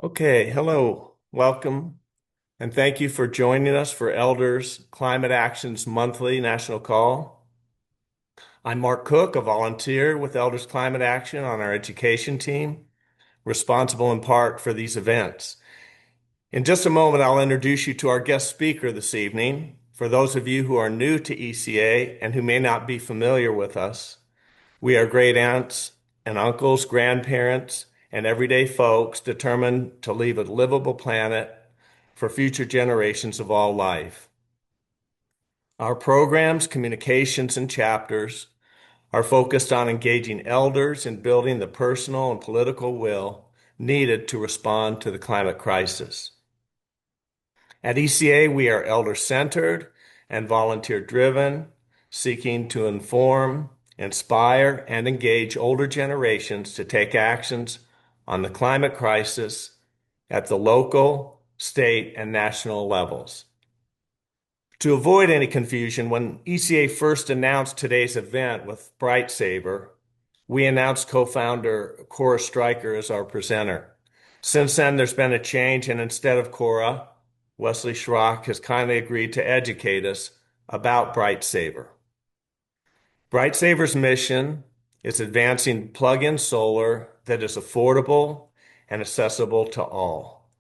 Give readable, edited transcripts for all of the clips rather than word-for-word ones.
Okay, hello, welcome, and thank you for joining us for Elders Climate Action's monthly national call. I'm Mark Cook, a volunteer with Elders Climate Action on our education team, responsible in part for these events. In just a moment, I'll introduce you to our guest speaker this evening. For those of you who are new to ECA and who may not be familiar with us, we are great aunts and uncles, grandparents, and everyday folks determined to leave a livable planet for future generations of all life. Our programs, communications, and chapters are focused on engaging elders in building the personal and political will needed to respond to the climate crisis. At ECA, we are elder-centered and volunteer-driven, seeking to inform, inspire, and engage older generations to take actions on the climate crisis at the local, state, and national levels. To avoid any confusion, when ECA first announced today's event with Bright Saver, we announced co-founder Cora Stryker as our presenter. Since then, there's been a change, and instead of Cora, Wesley Schrock has kindly agreed to educate us about Bright Saver. Bright Saver's mission is advancing plug-in solar that is affordable and accessible to all.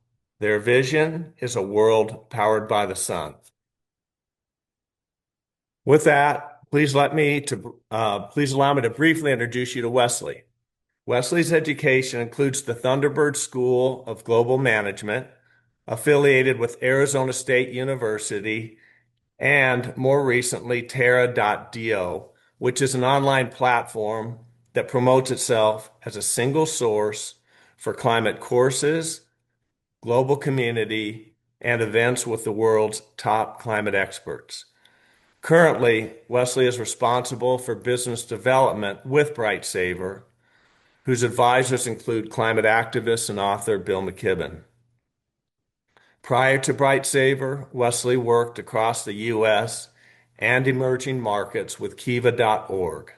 Their vision is a world powered by the sun. With that, please allow me to briefly introduce you to Wesley. Wesley's education includes the Thunderbird School of Global Management, affiliated with Arizona State University, and more recently, Terra.do, which is an online platform that promotes itself as a single source for climate courses, global community, and events with the world's top climate experts. Currently, Wesley is responsible for business development with Bright Saver, whose advisors include climate activist and author Bill McKibben. Prior to Bright Saver, Wesley worked across the U.S. and emerging markets with Kiva.org.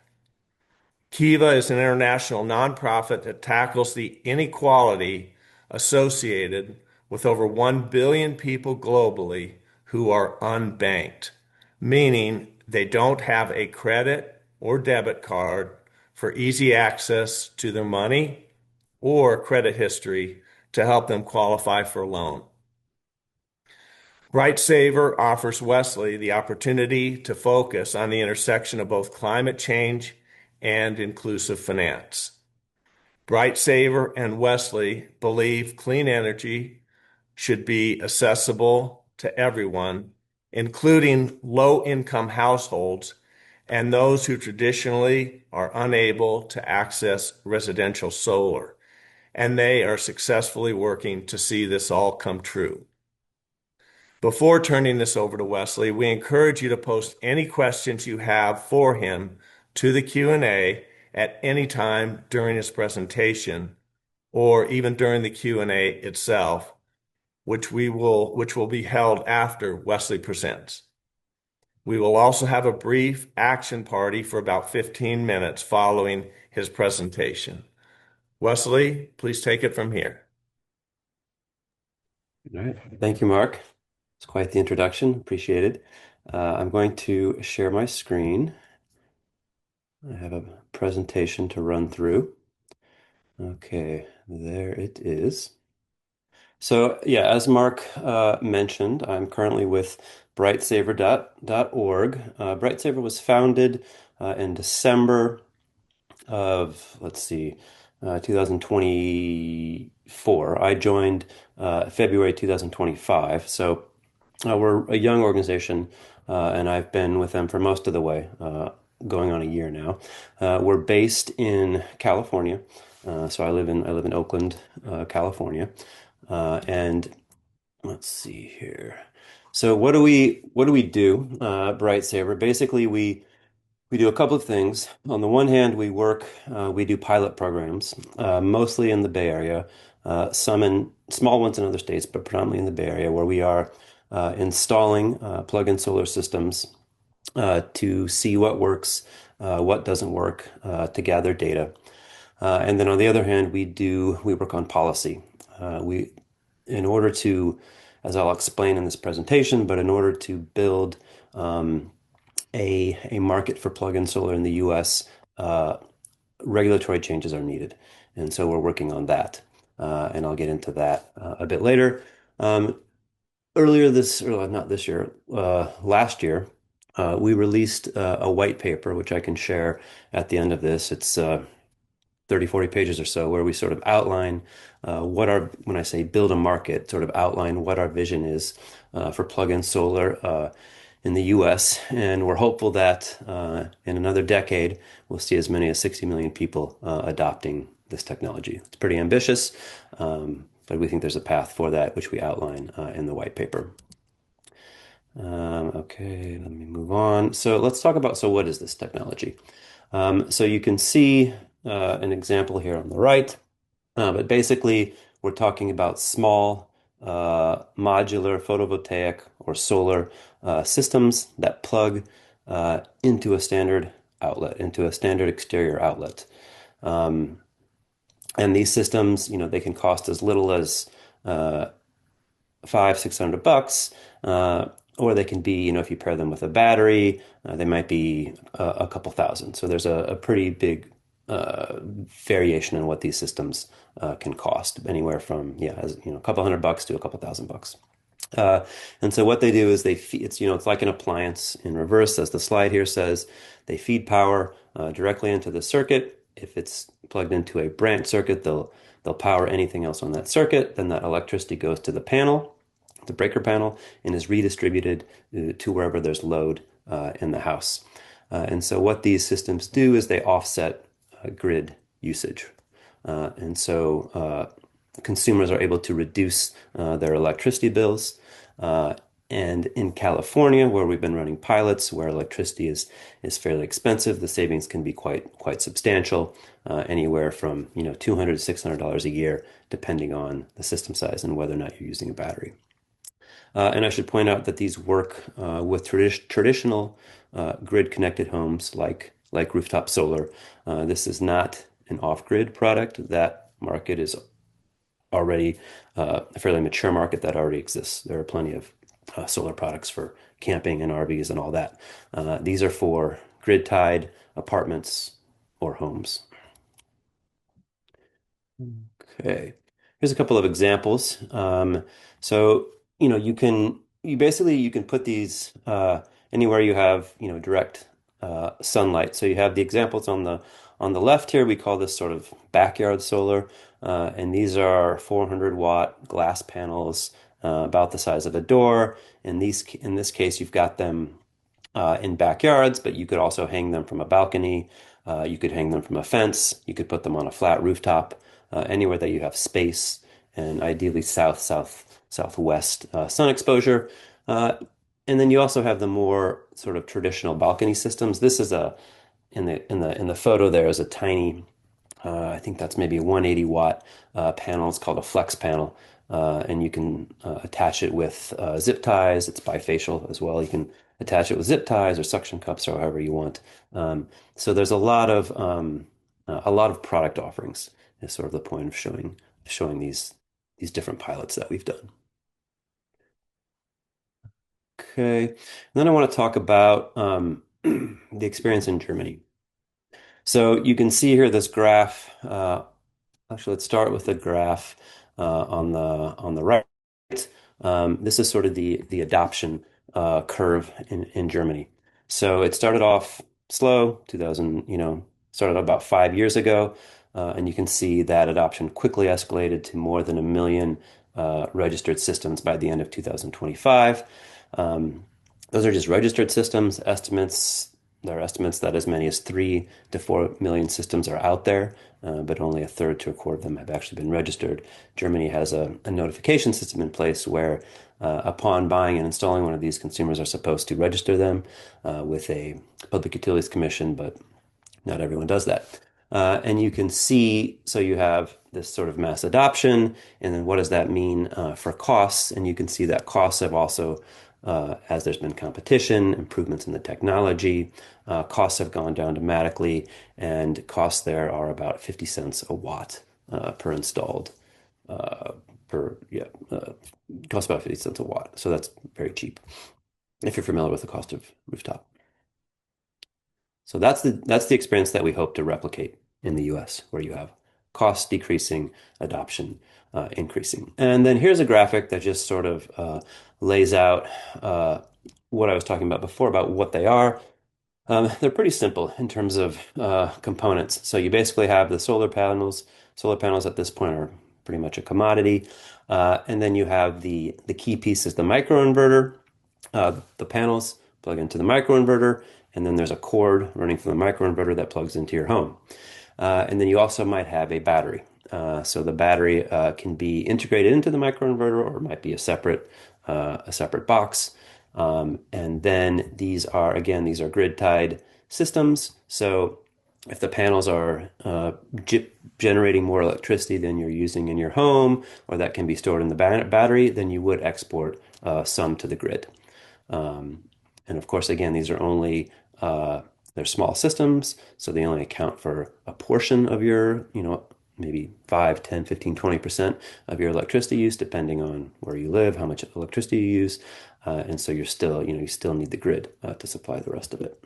Kiva is an international nonprofit that tackles the inequality associated with over 1 billion people globally who are unbanked, meaning they don't have a credit or debit card for easy access to their money or credit history to help them qualify for a loan. Bright Saver offers Wesley the opportunity to focus on the intersection of both climate change and inclusive finance. Bright Saver and Wesley believe clean energy should be accessible to everyone, including low-income households and those who traditionally are unable to access residential solar. And they are successfully working to see this all come true. Before turning this over to Wesley, we encourage you to post any questions you have for him to the Q&A at any time during his presentation or even during the Q&A itself, which will be held after Wesley presents. We will also have a brief action party for about 15 minutes following his presentation. Wesley, please take it from here. All right. Thank you, Mark. It's quite the introduction. Appreciate it. I'm going to share my screen. I have a presentation to run through. Okay, there it is. So yeah, as Mark mentioned, I'm currently with brightsaver.org. Brightsaver was founded in December of, let's see, 2024. I joined February 2025. So we're a young organization, and I've been with them for most of the way, going on a year now. We're based in California, so I live in Oakland, California, and let's see here. So what do we do? Bright Saver. Basically, we do a couple of things. On the one hand, we do pilot programs, mostly in the Bay Area, some in small ones in other states, but predominantly in the Bay Area, where we are installing plug-in solar systems to see what works, what doesn't work, to gather data. And then on the other hand, we work on policy. We, in order to, as I'll explain in this presentation, but in order to build a market for plug-in solar in the U.S., regulatory changes are needed. And so we're working on that. And I'll get into that a bit later. Um, Earlier this, or not this year, last year, we released a white paper, which I can share at the end of this. It's 30, 40 pages or so, where we sort of outline when I say build a market, sort of outline what our vision is for plug-in solar in the US. And we're hopeful that in another decade, we'll see as many as 60 million people adopting this technology. It's pretty ambitious, but we think there's a path for that, which we outline in the white paper. Okay, let me move on. So let's talk about, so what is this technology? So you can see an example here on the right, but basically we're talking about small modular photovoltaic or solar systems that plug into a standard outlet, into a standard exterior outlet. Um, and these systems, they can cost as little as five, $600, or they can be, if you pair them with a battery, they might be a couple thousand. So there's a pretty big variation in what these systems can cost, anywhere from a couple $100 to a couple $1,000. Uh, and so what they do is they feed, it's like an appliance in reverse, as the slide here says. They feed power directly into the circuit. If it's plugged into a branch circuit, they'll power anything else on that circuit. Then that electricity goes to the panel, the breaker panel, and is redistributed to wherever there's load in the house. And so what these systems do is they offset grid usage. And so consumers are able to reduce their electricity bills. And in California, where we've been running pilots, where electricity is fairly expensive, the savings can be quite substantial, anywhere from $200 to $600 a year, depending on the system size and whether or not you're using a battery. And I should point out that these work with traditional grid-connected homes like rooftop solar. This is not an off-grid product. That market is already a fairly mature market that already exists. There are plenty of solar products for camping and RVs and all that. These are for grid-tied apartments or homes. Okay, here's a couple of examples. So, you can put these anywhere you have, direct sunlight. So you have the examples on the left here. We call this sort of backyard solar, and these are 400-watt glass panels, about the size of a door. In this case, you've got them in backyards, but you could also hang them from a balcony. You could hang them from a fence. You could put them on a flat rooftop, anywhere that you have space, and ideally southwest sun exposure. And then you also have the more sort of traditional balcony systems. This is in the photo there is a tiny, I think that's maybe a 180-watt panel. It's called a flex panel. And you can attach it with zip ties. It's bifacial as well. You can attach it with zip ties or suction cups or however you want. So there's a lot of product offerings is sort of the point of showing these different pilots that we've done. Okay, and then I want to talk about the experience in Germany. So you can see here this graph. Actually, let's start with the graph on the right. This is sort of the adoption curve in Germany. So it started off slow, 2000, started about 5 years ago, and you can see that adoption quickly escalated to more than 1 million registered systems by the end of 2025. Those are just registered systems. There are estimates that as many as 3 to 4 million systems are out there, but only a third to a quarter of them have actually been registered. Germany has a notification system in place where, upon buying and installing one of these, consumers are supposed to register them with a Public Utilities Commission, but not everyone does that. And you can see, so you have this sort of mass adoption, and then what does that mean for costs? And you can see that costs have also, as there's been competition, improvements in the technology, costs have gone down dramatically, and costs there are about 50 cents a watt per installed per yeah, costs about 50 cents a watt. So that's very cheap if you're familiar with the cost of rooftop. So that's the experience that we hope to replicate in the US, where you have costs decreasing, adoption increasing. And then here's a graphic that just sort of lays out what I was talking about before about what they are. They're pretty simple in terms of components. So you basically have the solar panels. Solar panels at this point are pretty much a commodity. And then you have the key piece is the microinverter. The panels plug into the microinverter, and then there's a cord running from the microinverter that plugs into your home. And then you also might have a battery. So the battery can be integrated into the microinverter, or it might be a separate box. And then these are grid tied systems. So if the panels are generating more electricity than you're using in your home, or that can be stored in the battery, then you would export some to the grid. Um, and of course, again, these are only they're small systems, so they only account for a portion of your, maybe 5, 10, 15, 20% of your electricity use, depending on where you live, how much electricity you use. And so you still need the grid to supply the rest of it.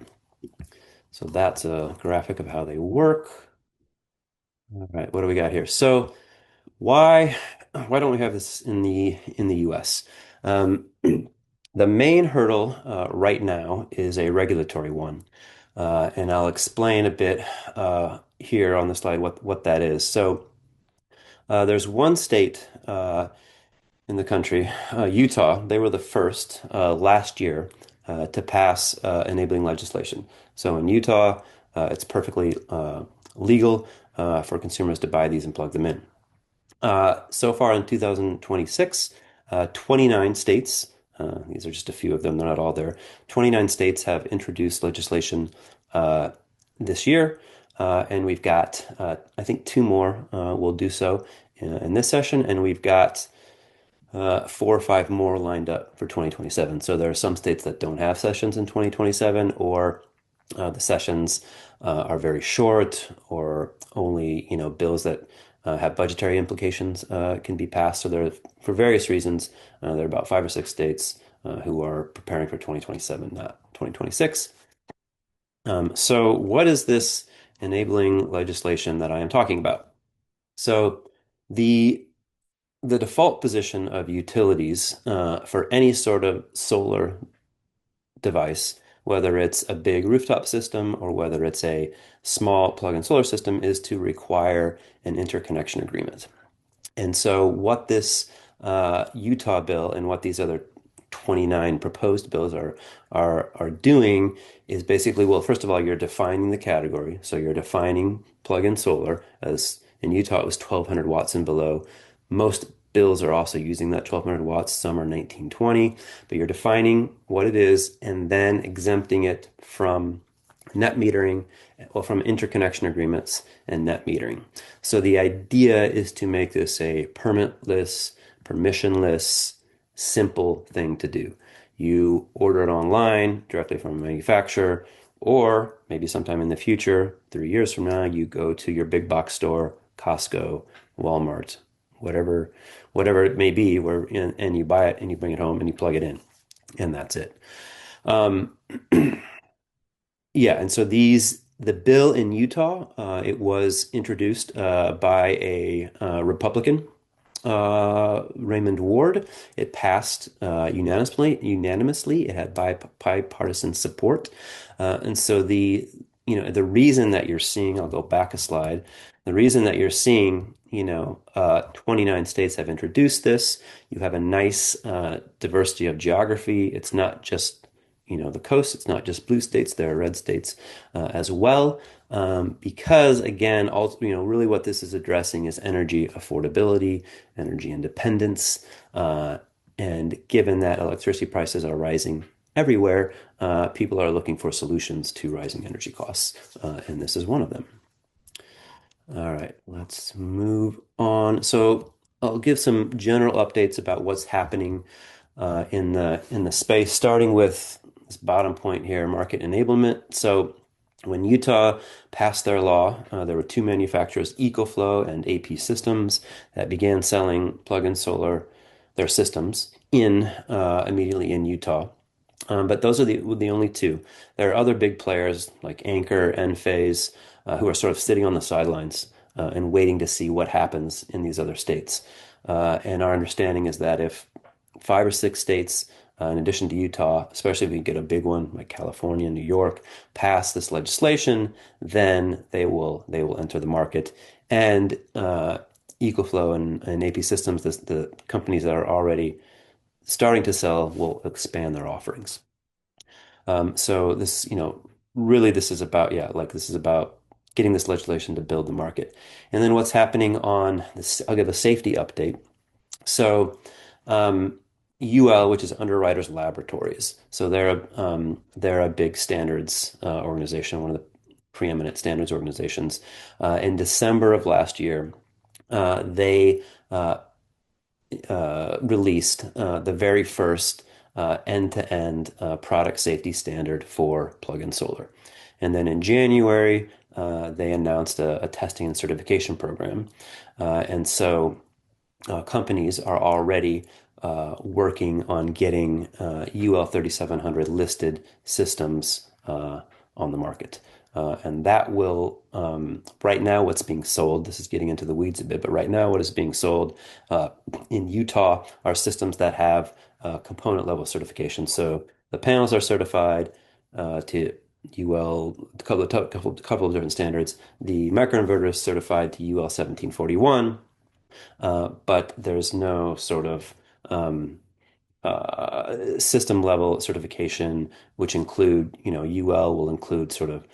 So that's a graphic of how they work. All right, what do we got here? So why why don't we have this in the US? Um, the main hurdle right now is a regulatory one, and I'll explain a bit here on the slide what that is. So there's one state in the country, Utah. They were the first last year to pass enabling legislation. So in Utah, it's perfectly legal for consumers to buy these and plug them in. So far in 2026, 29 states, these are just a few of them, they're not all there. 29 states have introduced legislation this year, and we've got, I think, two more will do so in this session, and we've got four or five more lined up for 2027. So there are some states that don't have sessions in 2027, or the sessions are very short, or only bills that have budgetary implications can be passed. So there, for various reasons, there are about five or six states who are preparing for 2027, not 2026. So what is this enabling legislation that I am talking about? So the the default position of utilities for any sort of solar device, whether it's a big rooftop system or whether it's a small plug-in solar system, is to require an interconnection agreement. And so, what this Utah bill and what these other 29 proposed bills are doing is basically, well, first of all, you're defining the category. So you're defining plug-in solar as in Utah it was 1200 watts and below. Most bills are also using that 1200 watts. Some are 1920, but you're defining what it is and then exempting it from net metering, well, from interconnection agreements and net metering. So the idea is to make this a permitless, permissionless, simple thing to do. You order it online directly from a manufacturer, or maybe sometime in the future, 3 years from now, you go to your big box store, Costco, Walmart, whatever it may be, and you buy it and you bring it home and you plug it in, and that's it. Um, Yeah, and so the bill in Utah, it was introduced by a Republican, Raymond Ward. It passed unanimously. Unanimously, it had bipartisan support, and so the reason that you're seeing, I'll go back a slide. The reason that you're seeing, 29 states have introduced this. You have a nice diversity of geography. It's not just the coast. It's not just blue states. There are red states as well. Because again, really what this is addressing is energy affordability, energy independence, and given that electricity prices are rising everywhere, people are looking for solutions to rising energy costs, and this is one of them. All right, let's move on. So I'll give some general updates about what's happening in the space, starting with this bottom point here, market enablement. So When Utah passed their law, there were two manufacturers, EcoFlow and AP Systems, that began selling plug-in solar, their systems, in immediately in Utah. But those are the only two. There are other big players like Anchor, Enphase, who are sort of sitting on the sidelines and waiting to see what happens in these other states. And our understanding is that if five or six states, in addition to Utah, especially if we get a big one like California, New York, pass this legislation, then they will enter the market. And EcoFlow and AP Systems, the companies that are already starting to sell, will expand their offerings. So this, really this is about, yeah, like this is about getting this legislation to build the market. And then what's happening on this, I'll give a safety update. So UL, which is Underwriters Laboratories, so they're a big standards organization, one of the preeminent standards organizations. In December of last year, they released the very first end-to-end product safety standard for plug-in solar. And then in January, they announced a testing and certification program. And so companies are already working on getting UL 3700 listed systems on the market. And that will, right now, what's being sold, this is getting into the weeds a bit, but right now, what is being sold in Utah are systems that have component level certification. So the panels are certified to UL, a couple of different standards. The microinverter is certified to UL 1741. But there's no sort of system level certification, which include, UL will include sort of,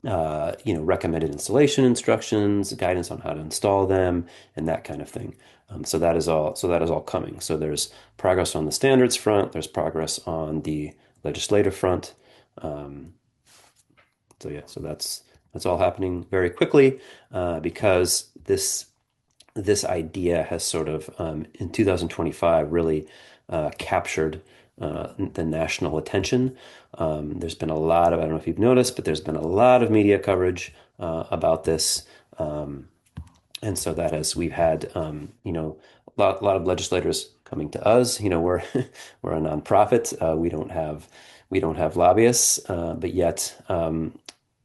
recommended installation instructions, guidance on how to install them, and that kind of thing. So that is all coming. So there's progress on the standards front, there's progress on the legislative front. Um, so yeah, so that's all happening very quickly because this idea has sort of, in 2025, really captured the national attention. There's been a lot of, I don't know if you've noticed, but there's been a lot of media coverage about this. And so we've had, a lot of legislators coming to us. We're a nonprofit. We don't have lobbyists, but yet,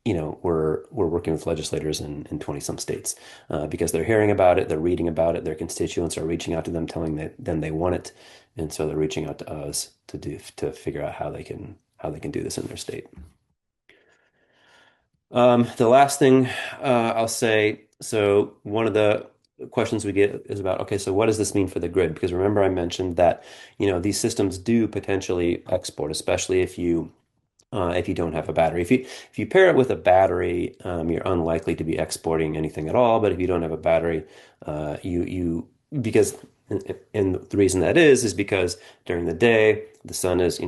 we're working with legislators in 20 some states because they're hearing about it, they're reading about it, their constituents are reaching out to them, telling them they want it, and so they're reaching out to us to figure out how they can do this in their state. The last thing I'll say, so one of the questions we get is about, okay, so what does this mean for the grid? Because remember I mentioned that, these systems do potentially export, especially if you don't have a battery. If you pair it with a battery, you're unlikely to be exporting anything at all. But if you don't have a battery, you because and the reason that is because during the day the sun is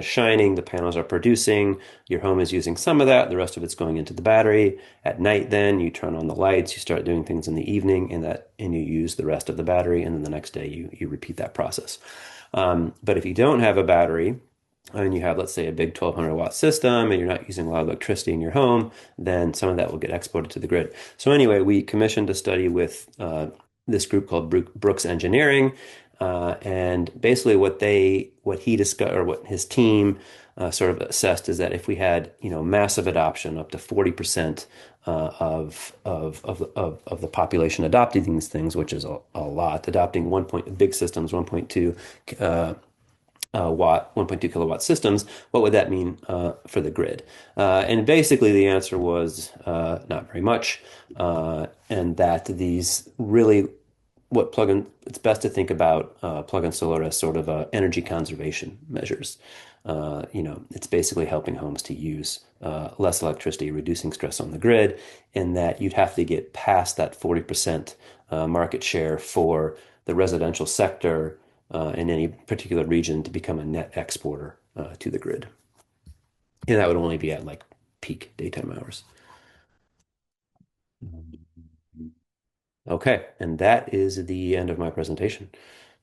shining, the panels are producing, your home is using some of that, the rest of it's going into the battery. At night, then you turn on the lights, you start doing things in the evening, and you use the rest of the battery, and then the next day you repeat that process. But if you don't have a battery, and you have, let's say, a big 1200 watt system and you're not using a lot of electricity in your home, then some of that will get exported to the grid. So anyway, we commissioned a study with this group called Brooks Engineering, and basically what he discovered, or what his team sort of assessed, is that if we had, massive adoption, up to 40% of the population adopting these things, which is a lot, adopting big systems, 1.2 kilowatt systems, what would that mean for the grid? And basically the answer was not very much, and that these really it's best to think about plug-in solar as sort of energy conservation measures. It's basically helping homes to use less electricity, reducing stress on the grid, and that you'd have to get past that 40% market share for the residential sector in any particular region to become a net exporter to the grid. And that would only be at like peak daytime hours. Okay, and that is the end of my presentation.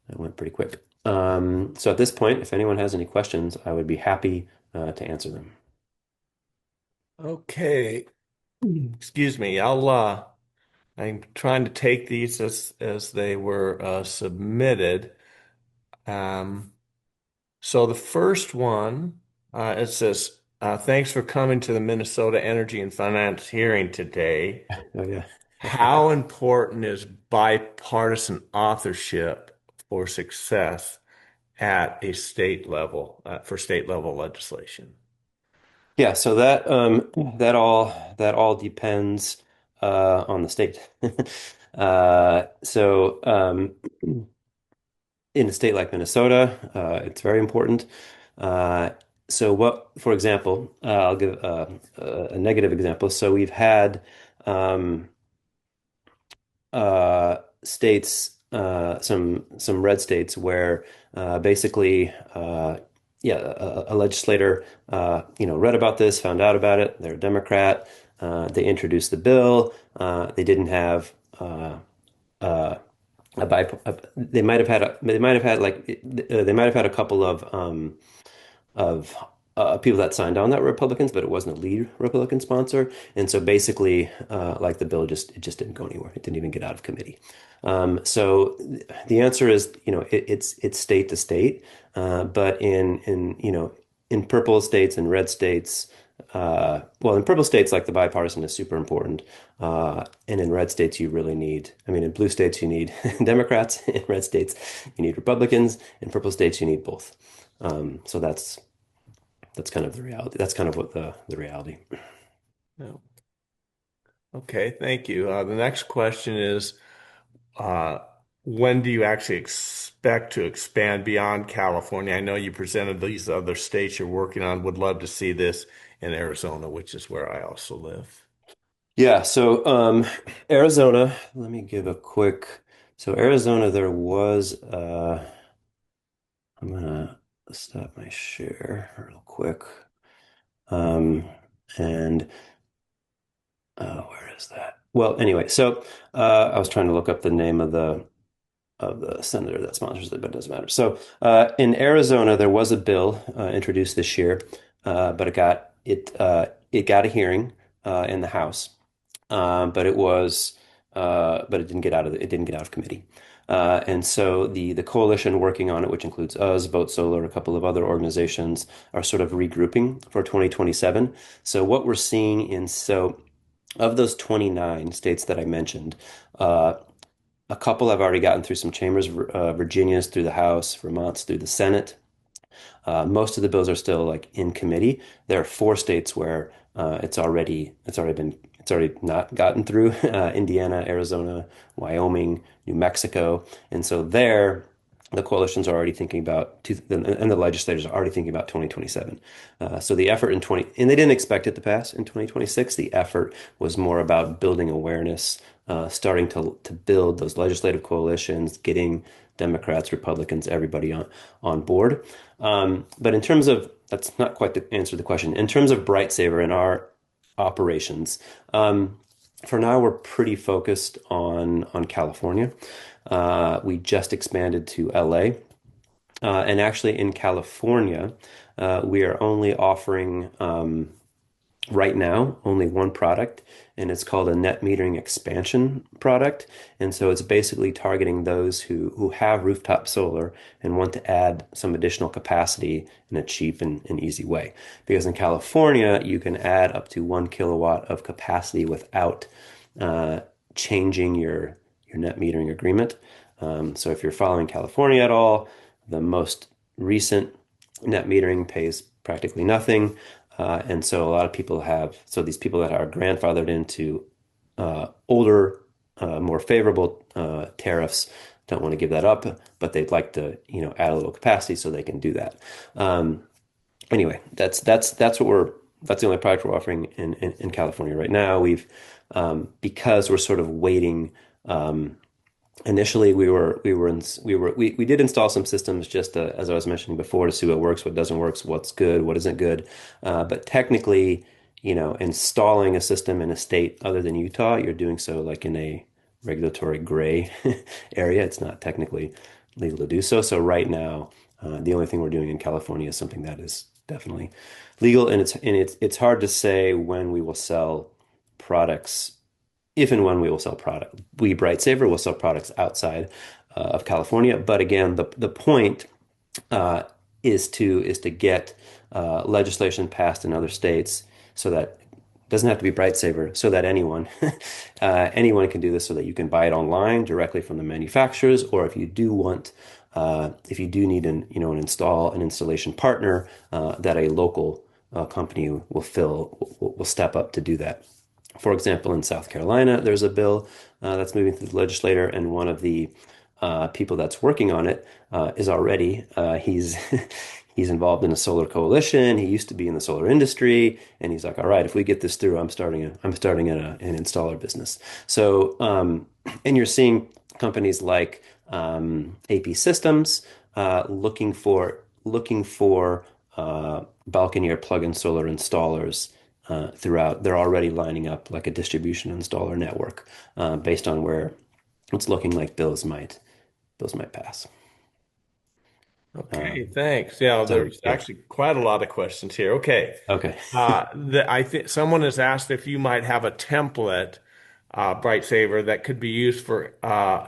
That went pretty quick. So at this point, if anyone has any questions, I would be happy to answer them. Okay. Excuse me. I'm trying to take these as they were submitted. Um, so the first one, it says, thanks for coming to the Minnesota Energy and Finance hearing today. Oh yeah. How important is bipartisan authorship for success at a state level, for state level legislation? Yeah, so that all depends on the state. In a state like Minnesota, it's very important. Uh, so what, for example, I'll give a negative example. So we've had states, some red states where basically, yeah, a legislator, read about this, found out about it. They're a Democrat. They introduced the bill. They didn't have uh, they might have had they might have had a couple of people that signed on that were Republicans, but it wasn't a lead Republican sponsor. And so basically, like the bill just it just didn't go anywhere. It didn't even get out of committee. So the answer is, it's state to state, but in purple states and red states. Well, in purple states, like the bipartisan is super important. And in red states, you really need, I mean, in blue states, you need Democrats. In red states, you need Republicans. In purple states, you need both. So that's kind of the reality. That's kind of what the reality. No. Okay, thank you. The next question is, uh, when do you actually expect to expand beyond California? I know you presented these other states you're working on. Would love to see this in Arizona, which is where I also live. Yeah, so Arizona, let me give a quick. So Arizona, there was I'm gonna stop my share real quick. Um and Where is that? Well, anyway, so I was trying to look up the name of the senator that sponsors it, but it doesn't matter. So in Arizona, there was a bill introduced this year, but it got a hearing in the House, but it didn't get out of it didn't get out of committee. And so the coalition working on it, which includes us, Vote Solar, a couple of other organizations, are sort of regrouping for 2027. So what we're seeing of those 29 states that I mentioned, uh, a couple have already gotten through some chambers. Virginia's through the House, Vermont's through the Senate. Most of the bills are still like in committee. There are four states where it's already not gotten through: Indiana, Arizona, Wyoming, New Mexico, and so there. The coalitions are already thinking about, and the legislators are already thinking about 2027. So the effort in 20, and they didn't expect it to pass in 2026. The effort was more about building awareness, starting to build those legislative coalitions, getting Democrats, Republicans, everybody on board. But in terms of, that's not quite the answer to the question. In terms of Bright Saver and our operations, for now we're pretty focused on California. We just expanded to LA. And actually in California, we are only offering right now only one product, and it's called a net metering expansion product. And so it's basically targeting those who have rooftop solar and want to add some additional capacity in a cheap and easy way. Because in California, you can add up to 1 kilowatt of capacity without uh, changing your net metering agreement. So if you're following California at all, the most recent net metering pays practically nothing. And so a lot of people so these people that are grandfathered into older, more favorable tariffs don't want to give that up, but they'd like to, add a little capacity so they can do that. Um, anyway, that's the only product we're offering in California right now. Because we're sort of waiting. Initially, we did install some systems just as I was mentioning before to see what works, what doesn't work, what's good, what isn't good. But technically, installing a system in a state other than Utah, you're doing so like in a regulatory gray area. It's not technically legal to do so. So right now, the only thing we're doing in California is something that is definitely legal, and it's hard to say when we will sell products, if and when we will sell product. We Bright Saver will sell products outside of California, but again, the point uh, is to get legislation passed in other states so that it doesn't have to be Bright Saver, so that anyone anyone can do this, so that you can buy it online directly from the manufacturers, or if you do want if you do need an installation partner, that a local company will step up to do that. For example, in South Carolina, there's a bill that's moving through the legislature, and one of the people that's working on it is already he's involved in a solar coalition. He used to be in the solar industry, and he's like, "All right, if we get this through, I'm starting an installer business." So, and you're seeing companies like AP Systems looking for balcony or plug-in solar installers throughout. They're already lining up like a distribution installer network based on where it's looking like bills might pass. Okay, thanks. Yeah, So there's yeah, actually quite a lot of questions here. Okay. okay, I think someone has asked if you might have a template, Bright Saver, that could be used for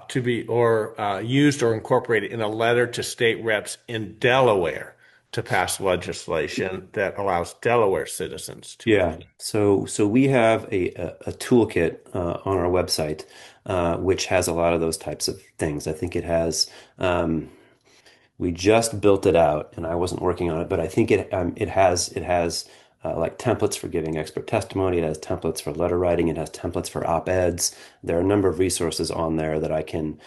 to be or used or incorporated in a letter to state reps in Delaware to pass legislation that allows Delaware citizens to yeah. apply. So we have a toolkit on our website which has a lot of those types of things. I think it has. We just built it out, and I wasn't working on it, but I think it has like templates for giving expert testimony. It has templates for letter writing. It has templates for op-eds. There are a number of resources on there that I can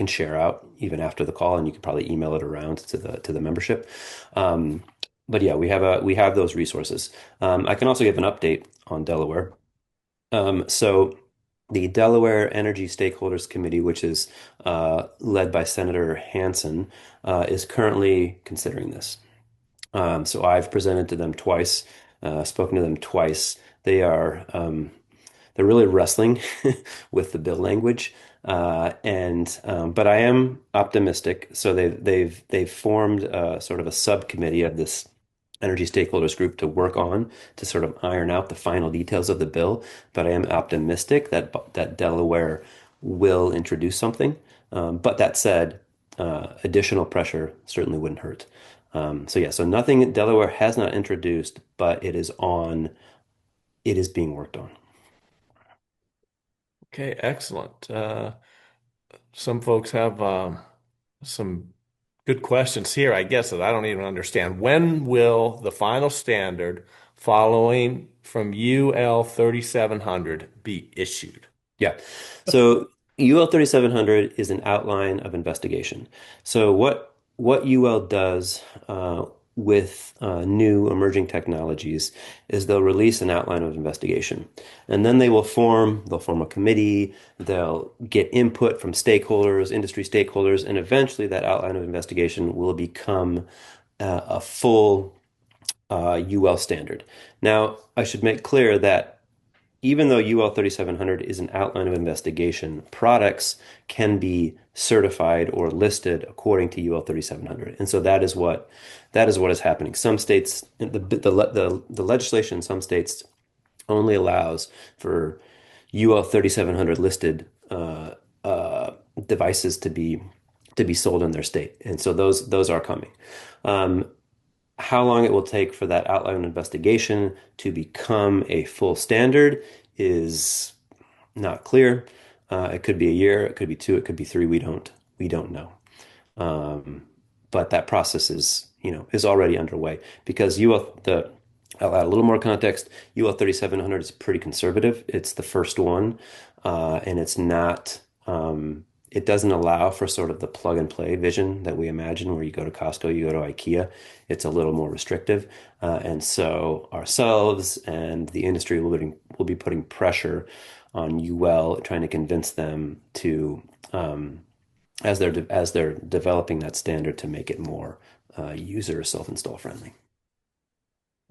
share out even after the call, and you could probably email it around to the membership. Um, but yeah, we have those resources. I can also give an update on Delaware. So the Delaware Energy Stakeholders Committee, which is led by Senator Hansen, is currently considering this. So I've presented to them twice, spoken to them twice. They're really wrestling with the bill language, and but I am optimistic. So they've formed sort of a subcommittee of this energy stakeholders group to sort of iron out the final details of the bill. But I am optimistic that Delaware will introduce something. But that said, additional pressure certainly wouldn't hurt. So yeah, so nothing Delaware has not introduced, but it is on. It is being worked on. Okay, excellent. Some folks have some good questions here, I guess, that I don't even understand. When will the final standard following from UL 3700 be issued? Yeah. So UL 3700 is an outline of investigation. So what UL does with new emerging technologies is they'll release an outline of investigation, and then they'll form a committee, they'll get input from stakeholders, industry stakeholders, and eventually that outline of investigation will become a full UL standard. Now, I should make clear that even though UL 3700 is an outline of investigation, products can be certified or listed according to UL 3700. And so that is what is happening. Some states, the legislation in some states only allows for UL 3700 listed devices to be sold in their state. And so those are coming. Um, how long it will take for that outline investigation to become a full standard is not clear. It could be a year, it could be two, it could be three. We don't know. Um, but that process is already underway because I'll add a little more context. UL 3700 is pretty conservative. It's the first one, and it doesn't allow for sort of the plug and play vision that we imagine where you go to Costco, you go to IKEA. It's a little more restrictive. And so ourselves and the industry will be putting pressure on UL, trying to convince them to, as they're developing that standard, to make it more user self-install friendly.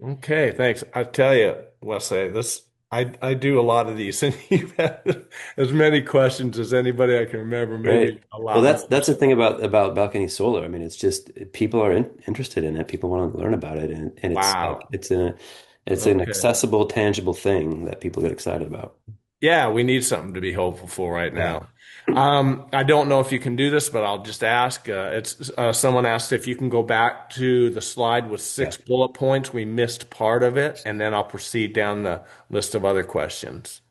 Okay, thanks. I tell you, Wesley, this I do a lot of these, and you've had as many questions as anybody I can remember, maybe Great. a Well, lot that's more. that's the thing about balcony solar. I mean, it's just people are interested in it. People want to learn about it, and it's like Wow. it's an Okay. accessible, tangible thing that people get excited about. Yeah, we need something to be hopeful for right Yeah. now. I don't know if you can do this, but I'll just ask. It's someone asked if you can go back to the slide with Yeah. 6 bullet points. We missed part of it, and then I'll proceed down the list of other questions.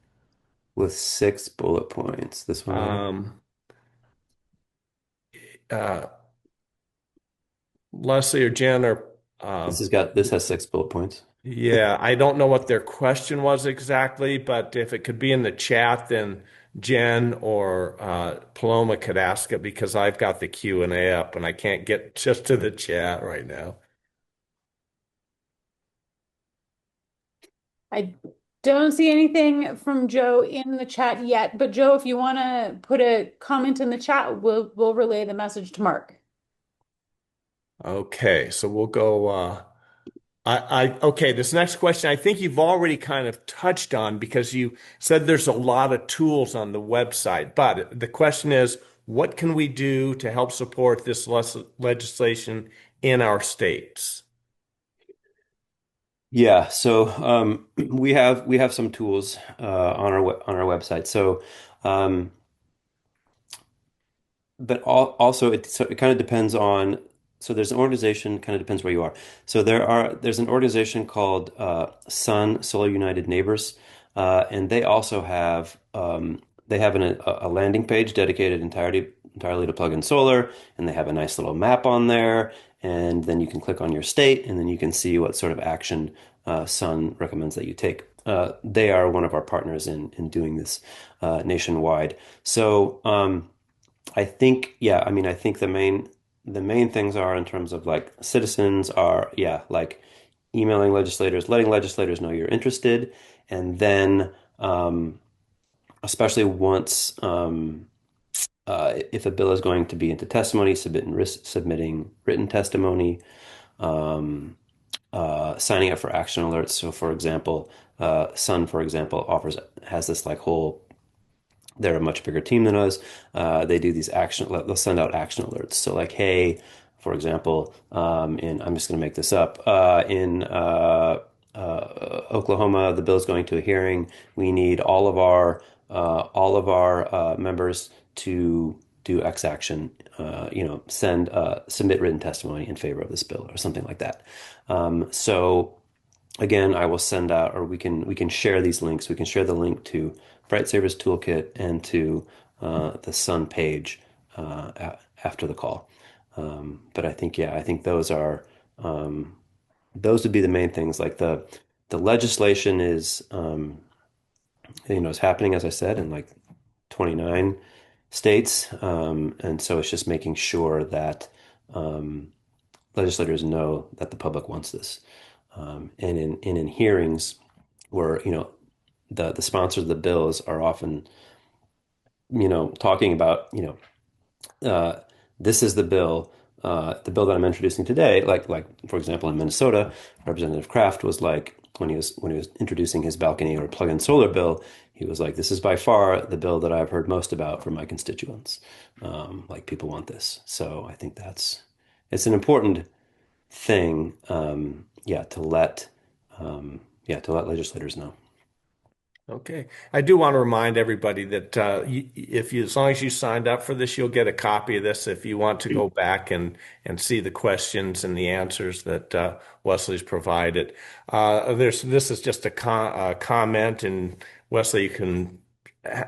With 6 bullet points. This one here. Um, uh, Leslie or Jen or uh, This has 6 bullet points. yeah, I don't know what their question was exactly, but if it could be in the chat, then Jen or Paloma could ask it because I've got the Q&A up and I can't get just to the chat right now. I don't see anything from Joe in the chat yet, but Joe, if you want to put a comment in the chat, we'll relay the message to Mark. Okay, so we'll go. Okay, this next question I think you've already kind of touched on because you said there's a lot of tools on the website. But the question is, what can we do to help support this legislation in our states? Yeah, so we have some tools on our website. But also it kind of depends on. So there's an organization, kind of depends where you are. So there's an organization called Sun Solar United Neighbors, and they also have a landing page dedicated entirely to plug-in solar, and they have a nice little map on there, and then you can click on your state, and then you can see what sort of action Sun recommends that you take. They are one of our partners in doing this nationwide. So. I think, yeah, I mean, I think the main things are in terms of like citizens are, yeah, like emailing legislators, letting legislators know you're interested, and then especially once if a bill is going to be into testimony, submitting written testimony, um, signing up for action alerts. So, for example, Sun, for example, offers has this like whole they're a much bigger team than us. They do these they'll send out action alerts. So like, hey, for example, I'm just going to make this up, in Oklahoma, the bill's going to a hearing. We need all of our members to do X action. Submit written testimony in favor of this bill or something like that. So again, I will send out, or we can share these links. We can share the link to Bright Savers Toolkit and to the Sun page after the call. But I think, yeah, I think those would be the main things. Like the legislation is happening, as I said, in like 29 states, and so it's just making sure that um, legislators know that the public wants this. And in hearings where the sponsors of the bills are often talking about uh, this is the bill that I'm introducing today. Like for example, in Minnesota, Representative Kraft was like when he was introducing his balcony or plug-in solar bill, he was like, "This is by far the bill that I've heard most about from my constituents. Like people want this." So I think it's an important thing, yeah, to let legislators know. Okay. I do want to remind everybody that if you, as long as you signed up for this, you'll get a copy of this if you want to go back and see the questions and the answers that Wesley's provided. This is just a comment, and Wesley, you can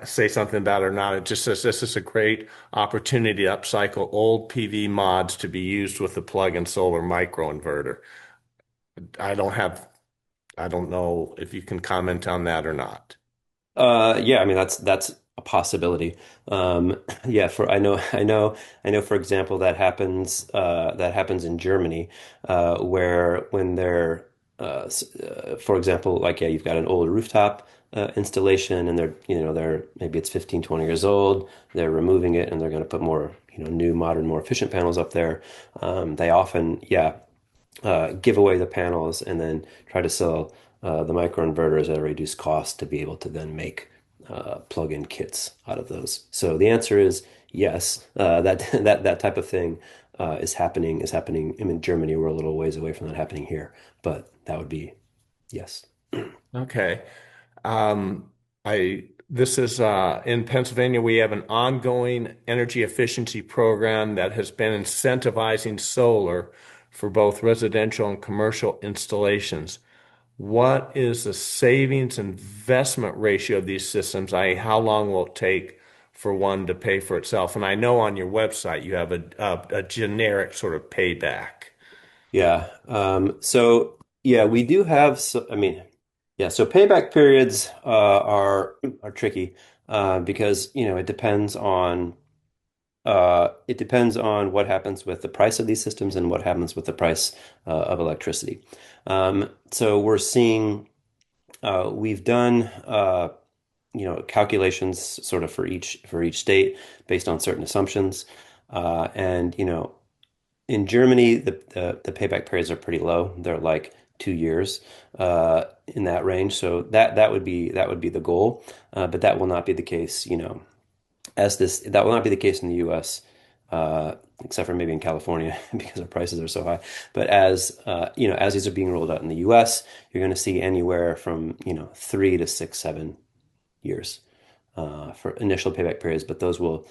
say something about it or not. It just says this is a great opportunity to upcycle old PV mods to be used with the plug-in solar microinverter. I don't have, I don't know if you can comment on that or not. Yeah, I mean that's a possibility. Yeah, for I know. For example, that happens in Germany, where when for example, like yeah, you've got an old rooftop installation, and they're maybe it's 15, 20 years old. They're removing it, and they're going to put more new, modern, more efficient panels up there. They often, yeah, give away the panels and then try to sell the microinverters at a reduced cost to be able to then make plug-in kits out of those. So the answer is yes. That type of thing is happening. I mean, Germany, we're a little ways away from that happening here, but that would be yes. Okay. I this is in Pennsylvania, we have an ongoing energy efficiency program that has been incentivizing solar for both residential and commercial installations. What is the savings investment ratio of these systems? I.e., how long will it take for one to pay for itself? And I know on your website you have a generic sort of payback. Yeah. So yeah, we do have. So, I mean, yeah. So payback periods are tricky because it depends on what happens with the price of these systems and what happens with the price of electricity. So we're seeing we've done calculations sort of for each state based on certain assumptions, and in Germany, the payback periods are pretty low. They're like 2 years in that range. So that would be the goal. But that will not be the case, that will not be the case in the U.S. Except for maybe in California because our prices are so high. But as these are being rolled out in the U.S., you're going to see anywhere from 3 to 6, 7 years for initial payback periods. But those will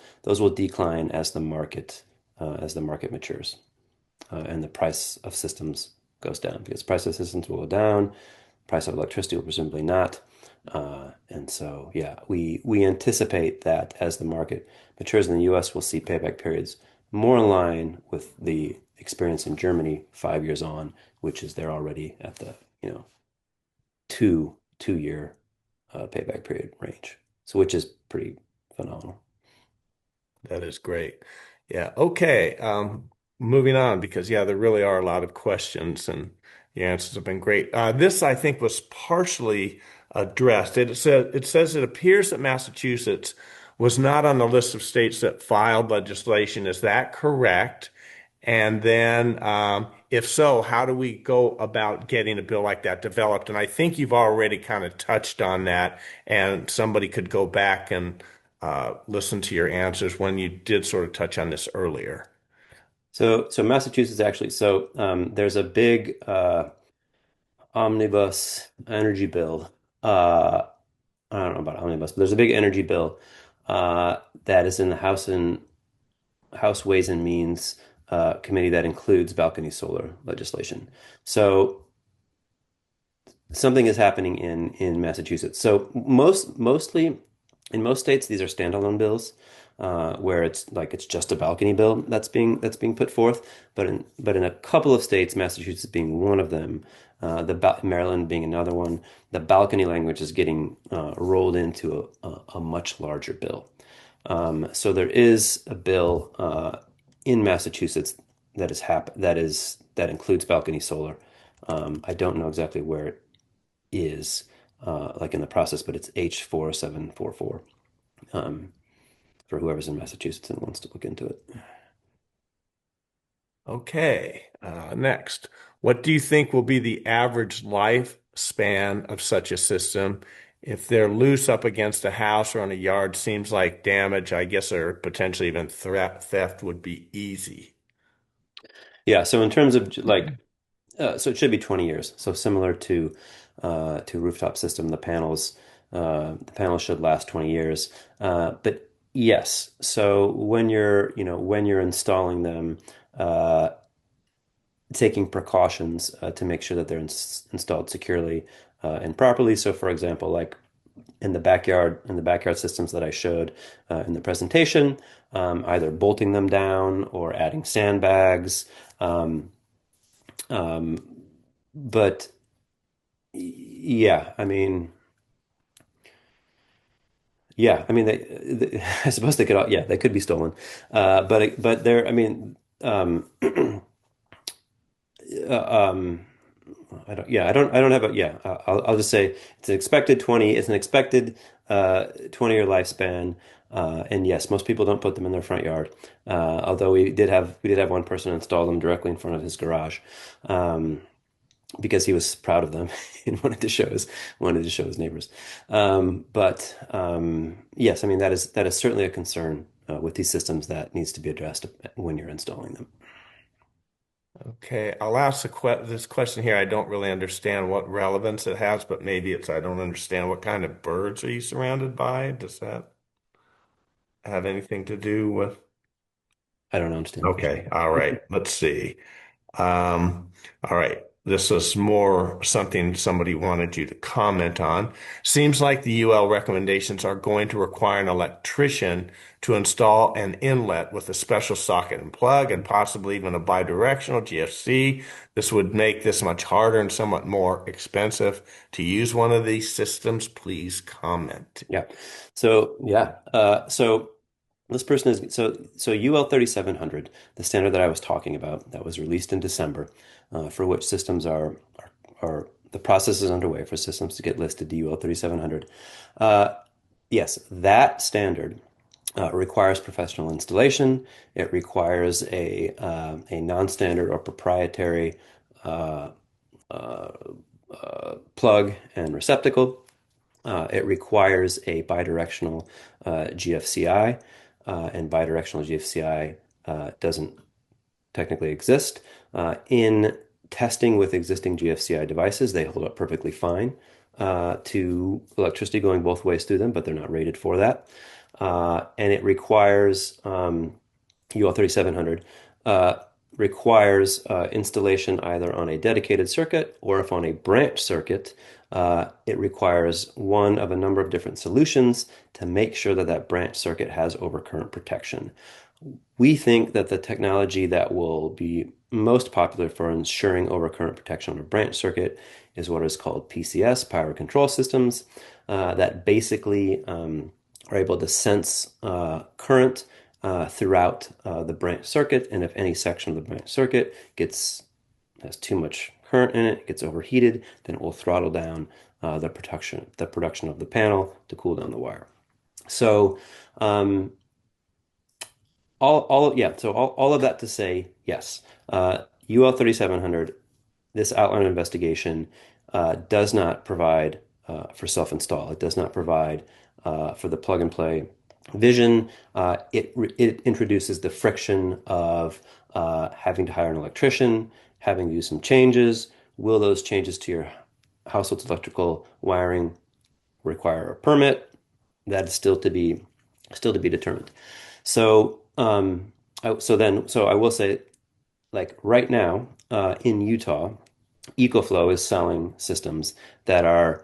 decline as the market matures and the price of systems goes down because price of systems will go down, price of electricity will presumably not. And so, yeah, we anticipate that as the market matures in the US, we'll see payback periods more in line with the experience in Germany 5 years on, which is they're already at the, two year payback period range. So, which is pretty phenomenal. That is great. Yeah. Okay. Moving on because yeah, there really are a lot of questions and the answers have been great. This I think was partially addressed. It says it appears that Massachusetts was not on the list of states that filed legislation. Is that correct? And then, if so, how do we go about getting a bill like that developed? And I think you've already kind of touched on that, and somebody could go back and listen to your answers when you did sort of touch on this earlier. So Massachusetts actually, there's a big omnibus energy bill. I don't know about omnibus, but there's a big energy bill that is in the House Ways and Means committee that includes balcony solar legislation. So something is happening in Massachusetts. So mostly in most states, these are standalone bills where it's just a balcony bill that's being put forth. But in a couple of states, Massachusetts being one of them, Maryland being another one, the balcony language is getting rolled into a much larger bill. So there is a bill in Massachusetts that includes balcony solar. I don't know exactly where it is, like in the process, but it's H4744 for whoever's in Massachusetts and wants to look into it. Okay, next. What do you think will be the average lifespan of such a system? If they're loose up against a house or on a yard, seems like damage, I guess, or potentially even theft would be easy. Yeah, so in terms of so it should be 20 years. So similar to rooftop system, the panels should last 20 years. But yes, so when you're installing them, uh, taking precautions to make sure that they're installed securely and properly. So for example, like in the backyard systems that I showed in the presentation, either bolting them down or adding sandbags. Um, um, but yeah, I suppose they could, yeah, they could be stolen. But they're, I mean, um, I don't have a, yeah, I'll just say it's an expected 20-year lifespan. And yes, most people don't put them in their front yard. Although we did have one person install them directly in front of his garage. Um, because he was proud of them and wanted to show his neighbors. But yes, I mean that is certainly a concern with these systems that needs to be addressed when you're installing them. Okay, I'll ask this question here. I don't really understand what relevance it has, but maybe it's I don't understand what kind of birds are you surrounded by? Does that have anything to do with? I don't understand the question. Okay, all right. Let's see. All right. This is more something somebody wanted you to comment on. Seems like the UL recommendations are going to require an electrician to install an inlet with a special socket and plug and possibly even a bidirectional GFC. This would make this much harder and somewhat more expensive to use one of these systems. Please comment. Yeah. So yeah. So this person is so UL 3700, the standard that I was talking about, that was released in December, for which systems are the process is underway for systems to get listed to UL 3700. Uh, yes, that standard requires professional installation. It requires a non-standard or proprietary uh, uh, plug and receptacle. It requires a bidirectional GFCI, and bidirectional GFCI doesn't technically exist. In testing with existing GFCI devices, they hold up perfectly fine to electricity going both ways through them, but they're not rated for that. And it requires UL 3700 requires installation either on a dedicated circuit or if on a branch circuit, it requires one of a number of different solutions to make sure that that branch circuit has overcurrent protection. We think that the technology that will be most popular for ensuring overcurrent protection on a branch circuit is what is called PCS, power control systems, that basically are able to sense current throughout the branch circuit. And if any section of the branch circuit has too much current in it, gets overheated, then it will throttle down the production of the panel to cool down the wire. So um, all of that to say, yes, UL 3700, this outline investigation does not provide for self-install. It does not provide for the plug and play vision. It introduces the friction of having to hire an electrician, having to do some changes. Will those changes to your household's electrical wiring require a permit? That is still to be determined. So so I will say, like right now in Utah, EcoFlow is selling systems that are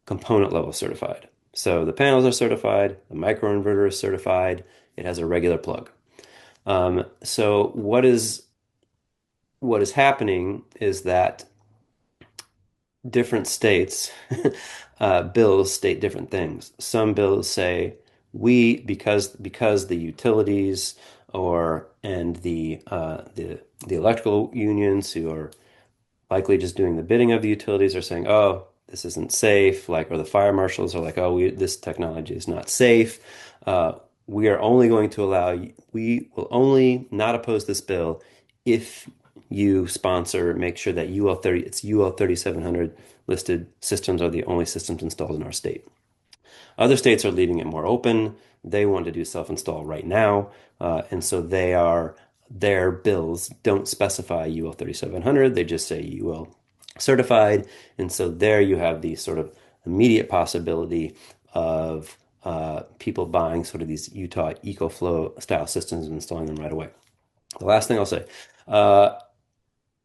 component level certified. So the panels are certified, the microinverter is certified, it has a regular plug. So what is happening is that different states bills state different things. Some bills say because the utilities or and the electrical unions who are likely just doing the bidding of the utilities are saying, oh, this isn't safe, like, or the fire marshals are like, oh, this technology is not safe. We will only not oppose this bill if you sponsor, make sure that it's UL 3700 listed systems are the only systems installed in our state. Other states are leaving it more open. They want to do self-install right now. And so their bills don't specify UL 3700. They just say UL certified. And so there you have the sort of immediate possibility of people buying sort of these Utah EcoFlow style systems and installing them right away. The last thing I'll say, uh,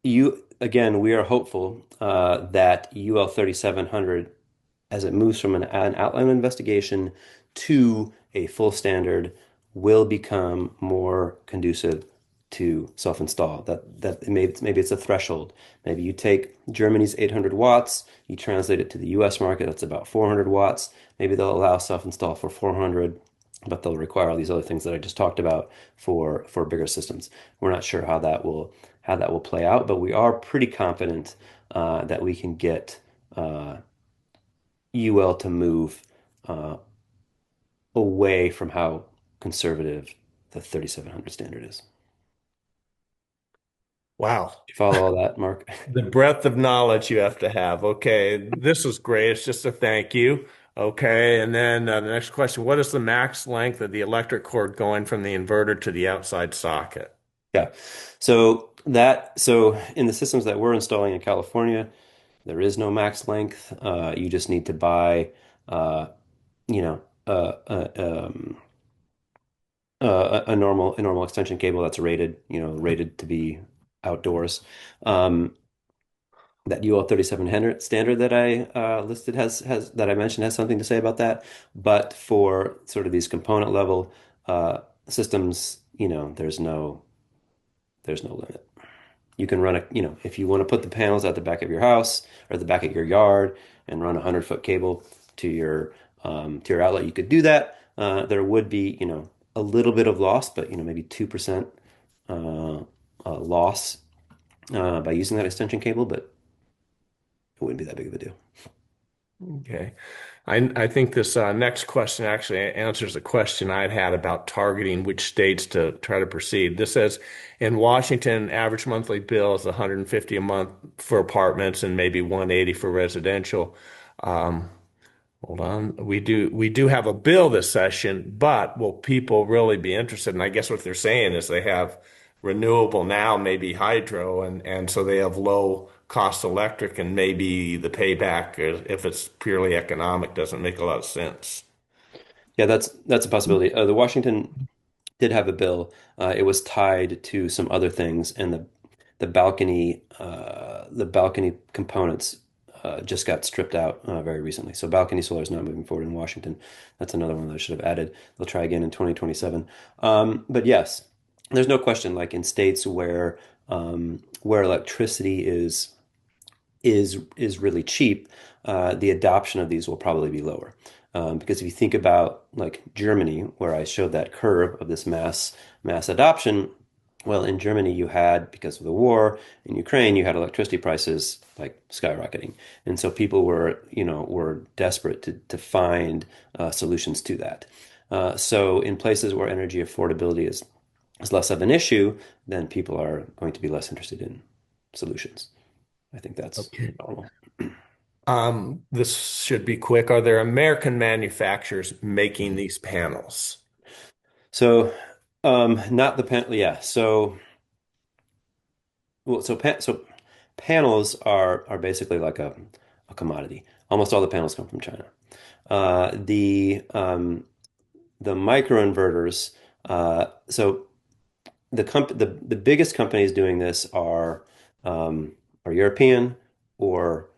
we are hopeful that UL 3700 as it moves from an outline investigation to a full standard will become more conducive to self-install. That maybe it's a threshold. Maybe you take Germany's 800 watts, you translate it to the US market, that's about 400 watts. Maybe they'll allow self-install for 400, but they'll require all these other things that I just talked about for bigger systems. We're not sure how that will play out, but we are pretty confident that we can get UL to move uh, away from how conservative the 3700 standard is. Wow. You follow all that, Mark? The breadth of knowledge you have to have. Okay, this was great. It's just a thank you. Okay, and then the next question, what is the max length of the electric cord going from the inverter to the outside socket? Yeah. So in the systems that we're installing in California, there is no max length. You just need to buy, uh, you know, a normal extension cable that's rated, rated to be outdoors. Um, that UL 3700 standard that I listed has that I mentioned has something to say about that. But for sort of these component level systems, there's no limit. You can run if you want to put the panels at the back of your house or the back of your yard and run a 100-foot cable to your outlet, you could do that. There would be, a little bit of loss, but maybe 2% uh, loss by using that extension cable, but it wouldn't be that big of a deal. Okay. I think this next question actually answers a question I'd had about targeting which states to try to proceed. This says in Washington, average monthly bill is 150 a month for apartments and maybe 180 for residential. Um, Hold on. We do have a bill this session, but will people really be interested? And I guess what they're saying is they have renewable now, maybe hydro, and so they have low cost electric, and maybe the payback, if it's purely economic, doesn't make a lot of sense. Yeah, that's a possibility. The Washington did have a bill. It was tied to some other things, and the balcony components just got stripped out very recently. So balcony solar is not moving forward in Washington. That's another one that I should have added. They'll try again in 2027. But yes, there's no question. Like in states where electricity is really cheap, the adoption of these will probably be lower. Because if you think about like Germany, where I showed that curve of this mass adoption, well, in Germany you had, because of the war in Ukraine, you had electricity prices like skyrocketing, and so people were desperate to find solutions to that. So in places where energy affordability is less of an issue, then people are going to be less interested in solutions. I think that's Okay. normal. This should be quick. Are there American manufacturers making these panels? So, not the pan, yeah. So panels are basically like a commodity. Almost all the panels come from China. Uh, the um, the microinverters. So the biggest companies doing this are European or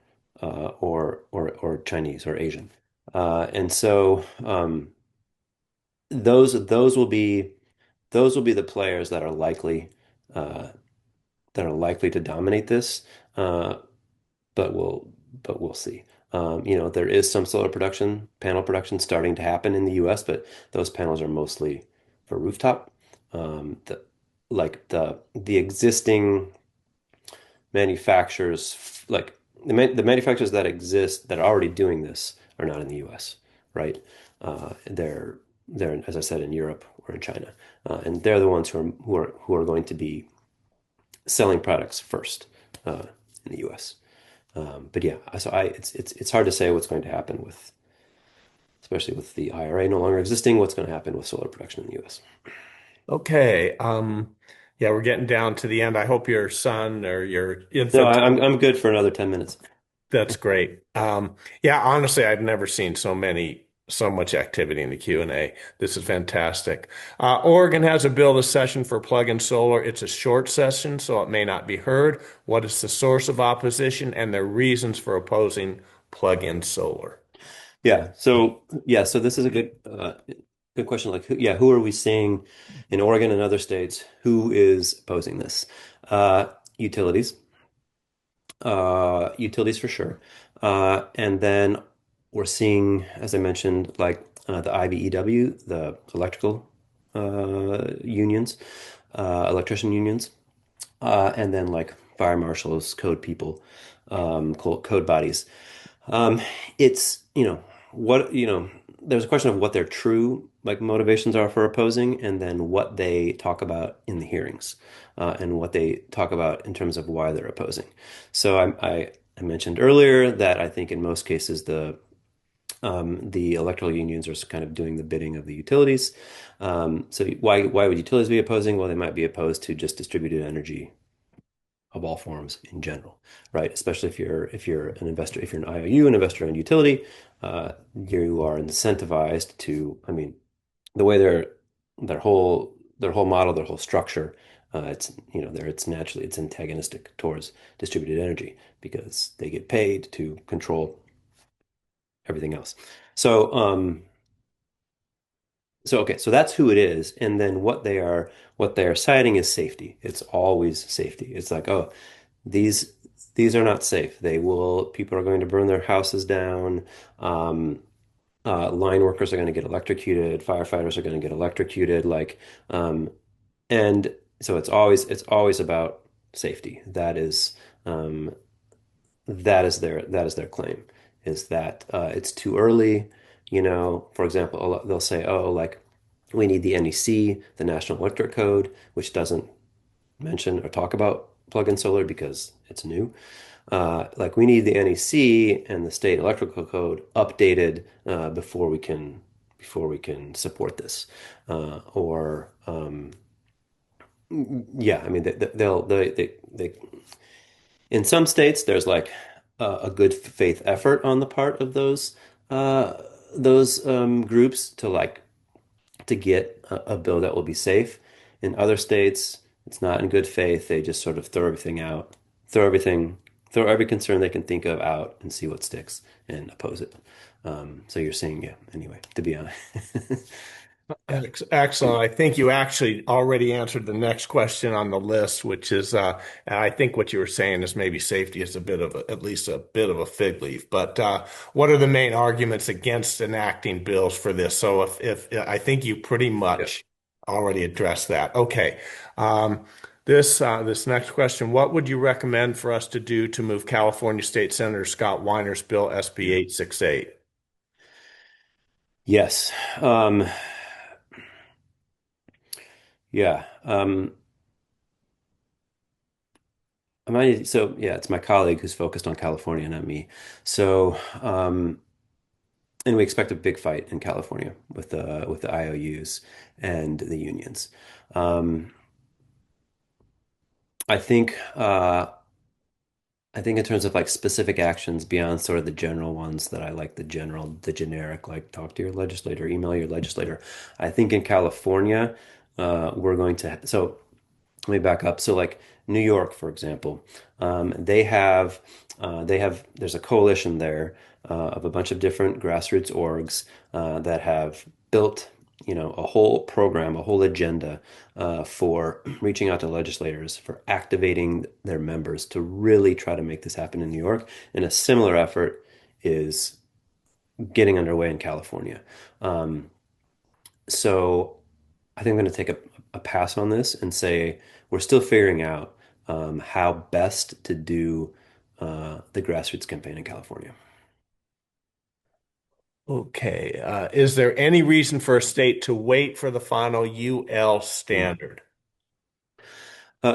or Chinese or Asian, and so those will be the players uh, that are likely to dominate this. Uh, but we'll see. There is some solar production, panel production starting to happen in the U.S., but those panels are mostly for rooftop. The the existing manufacturers, like the manufacturers that exist that are already doing this, are not in the U.S., right? They're as I said in Europe or in China, and they're the ones who are going to be selling products first in the U.S. But yeah, so it's hard to say what's going to happen with, especially with the IRA no longer existing, what's going to happen with solar production in the U.S. Okay. Yeah, we're getting down to the end. I hope your son or your No, infant. I'm good for another 10 minutes. That's great. Yeah, honestly, I've never seen so much activity in the Q&A. This is fantastic. Oregon has a bill this session for plug-in solar. It's a short session, so it may not be heard. What is the source of opposition and the reasons for opposing plug-in solar? So this is a good question. Like, who are we seeing in Oregon and other states? Who is opposing this? Utilities. Utilities for sure. And then we're seeing, as I mentioned, like the IBEW, the electrical unions, electrician unions, and then like fire marshals, code people, code bodies. Um, it's, there's a question of what their true like motivations are for opposing, and then what they talk about in the hearings, and what they talk about in terms of why they're opposing. So I mentioned earlier that I think in most cases the electoral unions are kind of doing the bidding of the utilities. So why would utilities be opposing? Well, they might be opposed to just distributed energy of all forms in general, right? Especially if you're an investor, if you're an IOU, an investor in utility, you are incentivized to. I mean, the way their whole model, their whole structure, it's it's naturally it's antagonistic towards distributed energy because they get paid to control everything else. So okay, so that's who it is, and then what they are citing is safety. It's always safety. It's like, oh, these these are not safe. People are going to burn their houses down. Um, line workers are going to get electrocuted. Firefighters are going to get electrocuted. Um, and so it's always about safety. Um, that is their claim, is that it's too early. For example, they'll say, oh, like we need the NEC, the National Electric Code, which doesn't mention or talk about plug-in solar because it's new. Like we need the NEC and the state electrical code updated before we can support this. Or yeah, I mean they in some states there's like a good faith effort on the part of those groups to get a bill that will be safe. In other states, it's not in good faith. They just sort of throw everything out, throw everything, throw every concern they can think of out and see what sticks and oppose it. So you're saying, yeah, anyway, to be honest. Yeah. Excellent. I think you actually already answered the next question on the list, which is, and I think what you were saying is maybe safety is at least a bit of a fig leaf. But what are the main arguments against enacting bills for this? So if I think you pretty Yeah. much already addressed that. Okay. Um, this next question, what would you recommend for us to do to move California State Senator Scott Weiner's bill SB 868? Yes. Yeah. So yeah, it's my colleague who's focused on California, not me. So, and we expect a big fight in California with the IOUs and the unions. Um, I think in terms of like specific actions beyond sort of the general ones that I like, the generic, like talk to your legislator, email your legislator. I think in California, we're going to. So let me back up. So like New York, for example, there's a coalition there of a bunch of different grassroots orgs that have built, a whole program, a whole agenda for reaching out to legislators, for activating their members to really try to make this happen in New York. And a similar effort is getting underway in California. Um, so I think I'm going to take a pass on this and say we're still figuring out how best to do the grassroots campaign in California. Okay. Is there any reason for a state to wait for the final UL Mm. standard?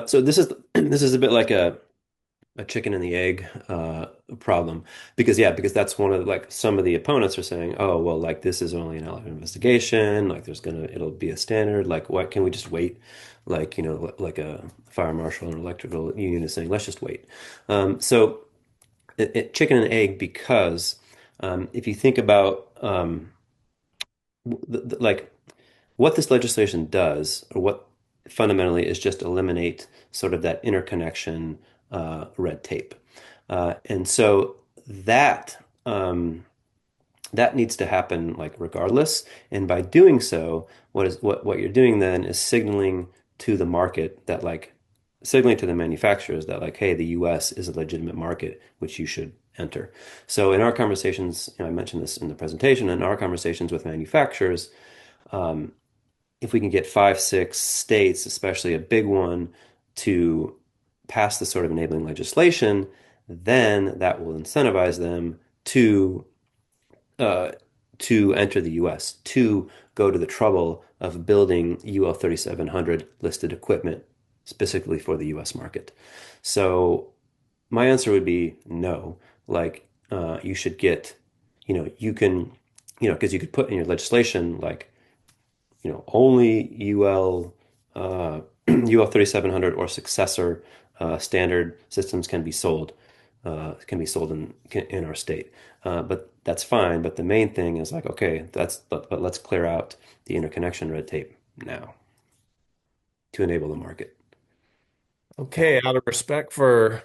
So this is a bit like a chicken and the egg problem, because that's one of like some of the opponents are saying, oh well, like this is only an element of investigation, like it'll be a standard, like what can we just wait, like like a fire marshal and electrical union is saying, let's just wait. So chicken and egg, because if you think about like what this legislation does, or what fundamentally is just eliminate sort of that interconnection red tape. And so that needs to happen like regardless. And by doing so, what you're doing then is signaling to the market that like signaling to the manufacturers that like, hey, the US is a legitimate market which you should enter. So in our conversations, I mentioned this in the presentation, in our conversations with manufacturers, um, if we can get 5, 6 states, especially a big one, to pass this sort of enabling legislation, then that will incentivize them uh, to enter the US, to go to the trouble of building UL 3700 listed equipment specifically for the US market. So my answer would be no. Like, you should get, you can, because you could put in your legislation, like, only UL 3700 or successor standard systems can be sold in our state. But that's fine. But the main thing is like, okay, but let's clear out the interconnection red tape now to enable the market. Okay, out of respect for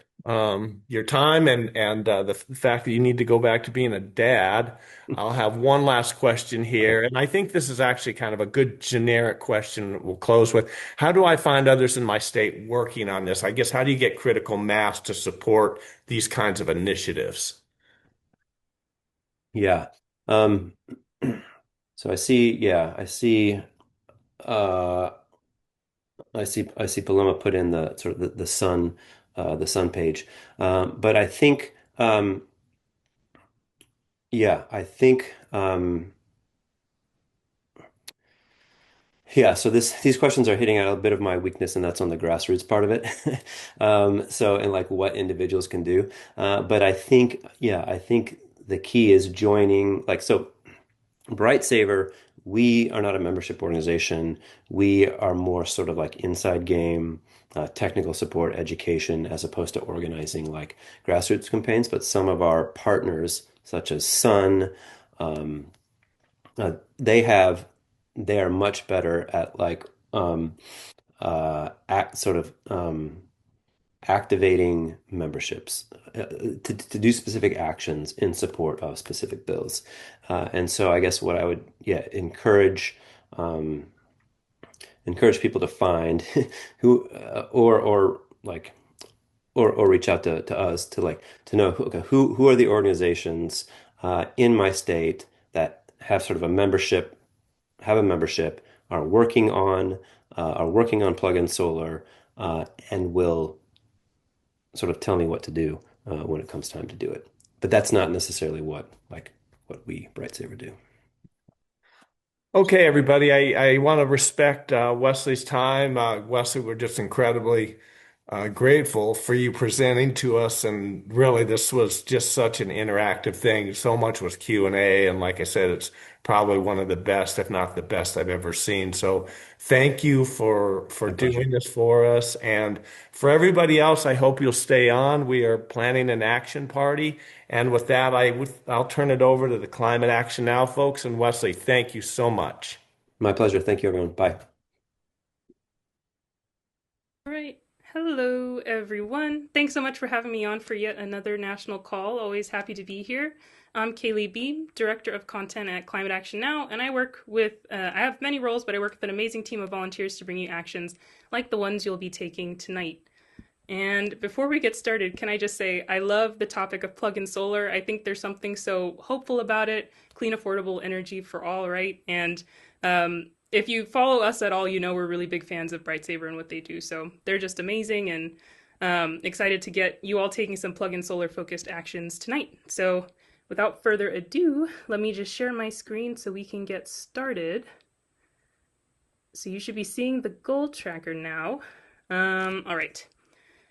your time and the fact that you need to go back to being a dad, I'll have one last question Okay. here. And I think this is actually kind of a good generic question we'll close with. How do I find others in my state working on this? I guess, how do you get critical mass to support these kinds of initiatives? Yeah. Um, so uh, I see Paloma put in the sort of the sun page. But I think, yeah, I think, yeah, so these questions are hitting at a bit of my weakness, and that's on the grassroots part of it. And like what individuals can do. But I think, yeah, I think the key is joining, like, so Bright Saver, we are not a membership organization. We are more sort of like inside game, technical support, education, as opposed to organizing like grassroots campaigns. But some of our partners, such as Sun, um, uh, they have they are much better at like sort of activating memberships to do specific actions in support of specific bills. And so I guess what I would, yeah, um, encourage people to find who or like or reach out to us to like to know okay, who are the organizations in my state that have sort of a membership have a membership, are working on plug-in solar, and will sort of tell me what to do when it comes time to do it. But that's not necessarily what we Bright Saver do. Okay, everybody, I want to respect Wesley's time. Wesley, we're just incredibly grateful for you presenting to us. And really, this was just such an interactive thing. So much was Q&A. And like I said, it's probably one of the best, if not the best I've ever seen. So thank you for My pleasure. doing this for us. And for everybody else, I hope you'll stay on. We are planning an action party. And with that, I'll turn it over to the Climate Action Now folks. And Wesley, thank you so much. My pleasure. Thank you, everyone. Bye. All right. Hello, everyone. Thanks so much for having me on for yet another national call. Always happy to be here. I'm Kaylee Beam, Director of Content at Climate Action Now, and I work I have many roles, but I work with an amazing team of volunteers to bring you actions like the ones you'll be taking tonight. And before we get started, can I just say I love the topic of plug-in solar. I think there's something so hopeful about it, clean, affordable energy for all, right? And if you follow us at all, you know we're really big fans of Bright Saver and what they do. So they're just amazing and excited to get you all taking some plug-in solar focused actions tonight. So without further ado, let me just share my screen so we can get started. So you should be seeing the goal tracker now. All right.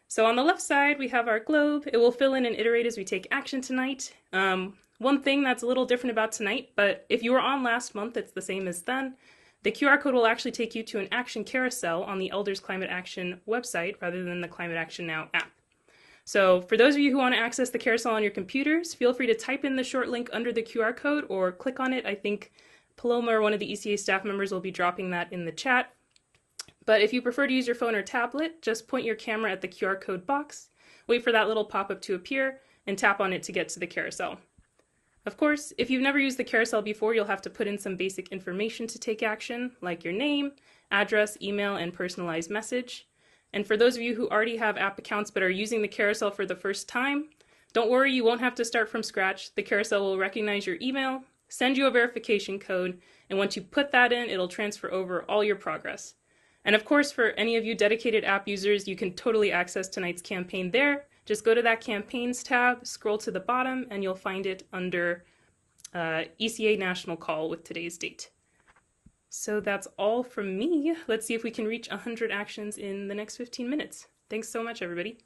So on the left side, we have our globe. It will fill in and iterate as we take action tonight. One thing that's a little different about tonight, but if you were on last month, it's the same as then. The QR code will actually take you to an action carousel on the Elders Climate Action website rather than the Climate Action Now app. So for those of you who want to access the carousel on your computers, feel free to type in the short link under the QR code or click on it. I think Paloma or one of the ECA staff members will be dropping that in the chat. But if you prefer to use your phone or tablet, just point your camera at the QR code box, wait for that little pop-up to appear, and tap on it to get to the carousel. Of course, if you've never used the carousel before, you'll have to put in some basic information to take action, like your name, address, email, and personalized message. And for those of you who already have app accounts but are using the carousel for the first time, don't worry, you won't have to start from scratch. The carousel will recognize your email, send you a verification code, and once you put that in, it'll transfer over all your progress. And of course, for any of you dedicated app users, you can totally access tonight's campaign there. Just go to that campaigns tab, scroll to the bottom, and you'll find it under ECA National Call with today's date. So that's all from me. Let's see if we can reach 100 actions in the next 15 minutes. Thanks so much, everybody.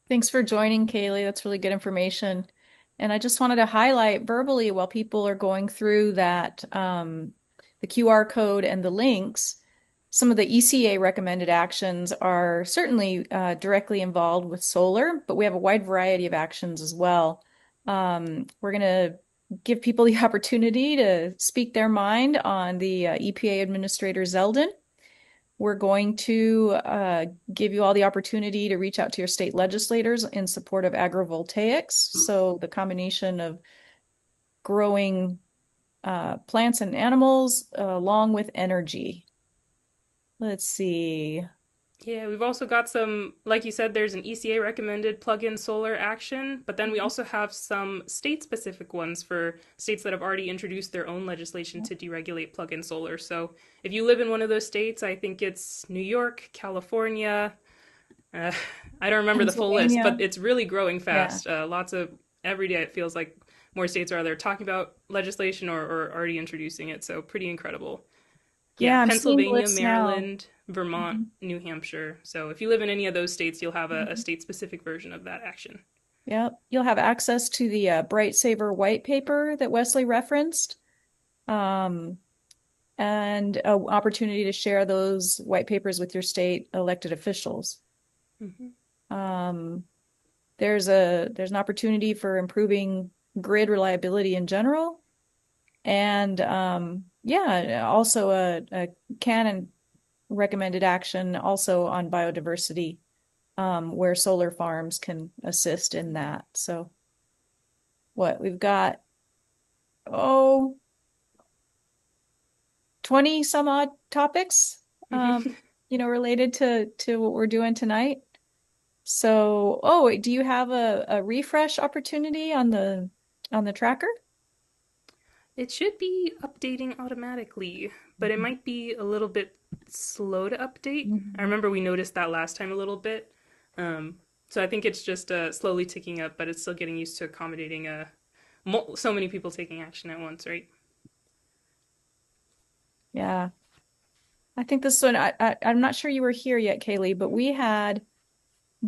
Thanks for joining, Kaylee. That's really good information. And I just wanted to highlight verbally while people are going through that, the QR code and the links, some of the ECA recommended actions are certainly directly involved with solar, but we have a wide variety of actions as well. We're going to give people the opportunity to speak their mind on the EPA Administrator Zeldin. We're going to give you all the opportunity to reach out to your state legislators in support of agrivoltaics. So the combination of growing plants and animals along with energy. Let's see. Yeah, we've also got some, like you said, there's an ECA recommended plug-in solar action, but then we also have some state-specific ones for states that have already introduced their own legislation to deregulate plug-in solar. So if you live in one of those states, I think it's New York, California, I don't remember the full list, but it's really growing fast. Lots of, every day it feels like more states are either talking about legislation or already introducing it. So pretty incredible. Yeah, I'm seeing the Pennsylvania, list now. Maryland, Vermont, New Hampshire. So if you live in any of those states, you'll have a state-specific version of that action. Yep. You'll have access to the Bright Saver white paper that Wesley referenced, and an opportunity to share those white papers with your state elected officials. There's an opportunity for improving grid reliability in general, and also a canon recommended action also on biodiversity, where solar farms can assist in that. So we've got 20 some odd topics related to what we're doing tonight. So do you have a refresh opportunity on the tracker? It should be updating automatically, but it might be a little bit slow to update. I remember we noticed that last time a little bit. So I think it's just slowly ticking up, but it's still getting used to accommodating so many people taking action at once, right? Yeah. I think this one, I'm not sure you were here yet, Kaylee, but we had